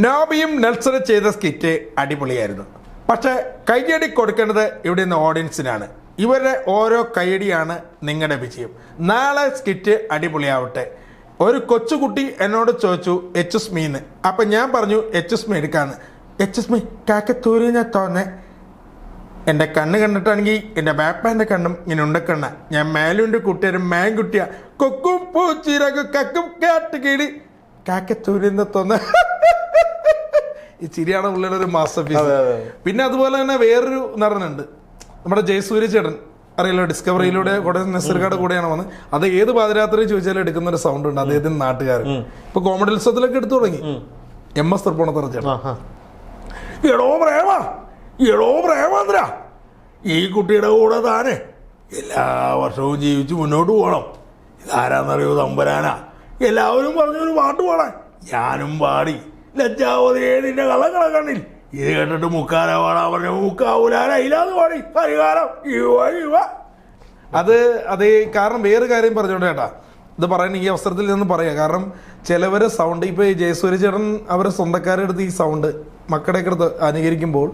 നോബിയും നെൽസണും ചെയ്ത സ്കിറ്റ് അടിപൊളിയായിരുന്നു. പക്ഷേ കൈയടി കൊടുക്കേണ്ടത് ഇവിടെ നിന്ന് ഓഡിയൻസിനാണ്. ഇവരുടെ ഓരോ കൈയടിയാണ് നിങ്ങളുടെ വിജയം. നാളെ സ്കിറ്റ് അടിപൊളിയാവട്ടെ. ഒരു കൊച്ചുകുട്ടി എന്നോട് ചോദിച്ചു എച്ച് മീന്ന്. അപ്പം ഞാൻ പറഞ്ഞു എച്ച് മീ എടുക്കാന്ന്. എച്ച് മീ കാക്കത്തൂരിനെ തോന്നേ. എൻ്റെ കണ്ണ് കണ്ടിട്ടാണെങ്കിൽ എൻ്റെ ബാപ്പാൻ്റെ കണ്ണും ഇങ്ങനെ ഉണ്ടക്കണ്ണ. ഞാൻ മേലുണ്ട് കുട്ടിയൊരു മേൻകുട്ടിയാ. കൊക്കും പൂച്ചിരക്കും കക്കും കാട്ട് കീടി കാക്കത്തൂരിന്ന് തോന്ന. ഈ ചിരിയാണ് പുള്ളിയുടെ ഒരു മാസ്റ്റർ പീസ്. പിന്നെ അതുപോലെ തന്നെ വേറൊരു നടനുണ്ട്, നമ്മുടെ ജയസൂര്യ ചേട്ടൻ, അറിയില്ലോ, ഡിസ്കവറിയിലൂടെ കൂടെ നസീർക്കാട് കൂടെയാണ് വന്നത്. അത് ഏത് പാതിരാത്രി ചോദിച്ചാലും എടുക്കുന്ന ഒരു സൗണ്ട് ഉണ്ട് അദ്ദേഹത്തിന് നാട്ടുകാരൻ. ഇപ്പൊ കോമഡി ഉത്സവത്തിലൊക്കെ എടുത്തു തുടങ്ങി. MS തൃപ്പൂണിത്തുറ ചേട്ടൻ. എടോ പ്രേമാന്ദ്ര, ഈ കുട്ടിയുടെ കൂടെ താനെ എല്ലാ വർഷവും ജീവിച്ച് മുന്നോട്ട് പോകണം. ഇതാരാന്നറിയോ? തമ്പുരാനാ. എല്ലാവരും പറഞ്ഞൊരു പാട്ട് പാടാൻ. ഞാനും പാടി. ലജ്ജാവതിയെ നിന്റെ കളങ്ങള കണ്ണിൽ. ഇത് കേട്ടിട്ട് മുക്കാല പാടാൻ പറഞ്ഞ മുക്കാവൂലായില്ലാന്ന് പാടി പരിഹാരം ഇവ. അത് കാരണം വേറെ കാര്യം പറഞ്ഞോണ്ട് ചേട്ടാ, ഇത് പറയാൻ ഈ അവസരത്തിൽ നിന്ന് പറയാം. കാരണം ചിലവരെ സൗണ്ട്, ഇപ്പോൾ ഈ ജയസൂര്യ ചേട്ടൻ അവരെ സ്വന്തക്കാരുടെ അടുത്ത് ഈ സൗണ്ട് മക്കളുടെയൊക്കെ അടുത്ത് അനുകരിക്കുമ്പോൾ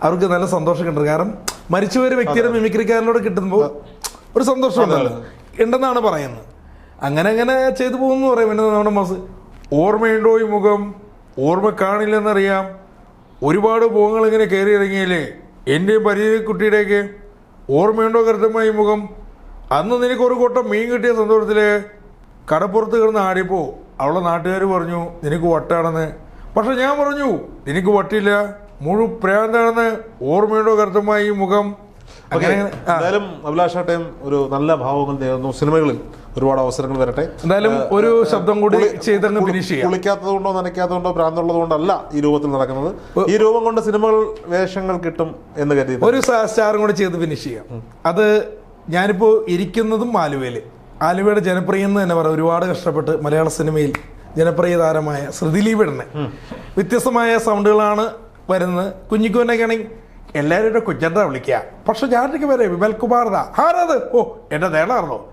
അവർക്ക് നല്ല സന്തോഷം കിട്ടുന്നത്. കാരണം മരിച്ചുപോയ ഒരു വ്യക്തിയുടെ മിമിക്രിക്കാരനോട് കിട്ടുമ്പോൾ ഒരു സന്തോഷം ഉണ്ടെന്നാണ് പറയുന്നത്. അങ്ങനെ ചെയ്തു പോകുന്നു പറയും. പിന്നെ നമ്മുടെ മാസ് ഓർമ്മയുണ്ടോ ഈ മുഖം? ഓർമ്മ കാണില്ലെന്നറിയാം. ഒരുപാട് മുഖങ്ങൾ ഇങ്ങനെ കയറി ഇറങ്ങിയില്ലേ എൻ്റെയും പരിചയക്കുട്ടിയുടെയൊക്കെ. ഓർമ്മയുണ്ടോ കൃത്യമായി മുഖം? അന്ന് നിനക്കൊരു കൊട്ടം മീൻ കിട്ടിയ സന്തോഷത്തില് കടപ്പുറത്ത് കിടന്ന് ആടിയപ്പോൾ അവളെ നാട്ടുകാർ പറഞ്ഞു നിനക്ക് വട്ടാണെന്ന്. പക്ഷെ ഞാൻ പറഞ്ഞു നിനക്ക് വട്ടില്ല, പ്രാന്താണെന്ന്. ഓർമ്മയുണ്ടോ കൃത്യമായി മുഖം? എന്തായാലും അഭിലാഷേട്ടൻ ഒരു നല്ല ഭാവങ്ങൾ നേരുന്നു. സിനിമകളിൽ ഒരുപാട് അവസരങ്ങൾ വരട്ടെ. എന്തായാലും ഒരു ശബ്ദം കൂടി ചെയ്തങ്ങ് ഫിനിഷ് ചെയ്യാം. കുളിക്കാത്തതുകൊണ്ടോ നനയ്ക്കാത്തതുകൊണ്ടോ ഭ്രാന്തുള്ളത് കൊണ്ടല്ല ഈ രൂപത്തിൽ നടക്കുന്നത്. ഈ രൂപം കൊണ്ട് സിനിമകൾ വേഷങ്ങൾ കിട്ടും എന്ന് കരുതി ഒരു സ്റ്റാറും കൂടി ചെയ്ത് ഫിനിഷ് ചെയ്യാം. അത് ഞാനിപ്പോൾ ഇരിക്കുന്നതും ആലുവയുടെ ജനപ്രിയം എന്ന് തന്നെ പറയാം. ഒരുപാട് കഷ്ടപ്പെട്ട് മലയാള സിനിമയിൽ ജനപ്രിയ താരമായ ശ്രുതിലീപിടനെ വ്യത്യസ്തമായ സൗണ്ടുകളാണ് വരുന്നത്. കുഞ്ഞിക്കുവിനൊക്കെ ആണെങ്കിൽ എല്ലാവരും കൊച്ചെന്താ വിളിക്കുക. പക്ഷെ ഞാനൊക്കെ വരെ വിമൽ കുമാറിനാ. ആരാത്? ഓ, എൻ്റെ നേടാണല്ലോ.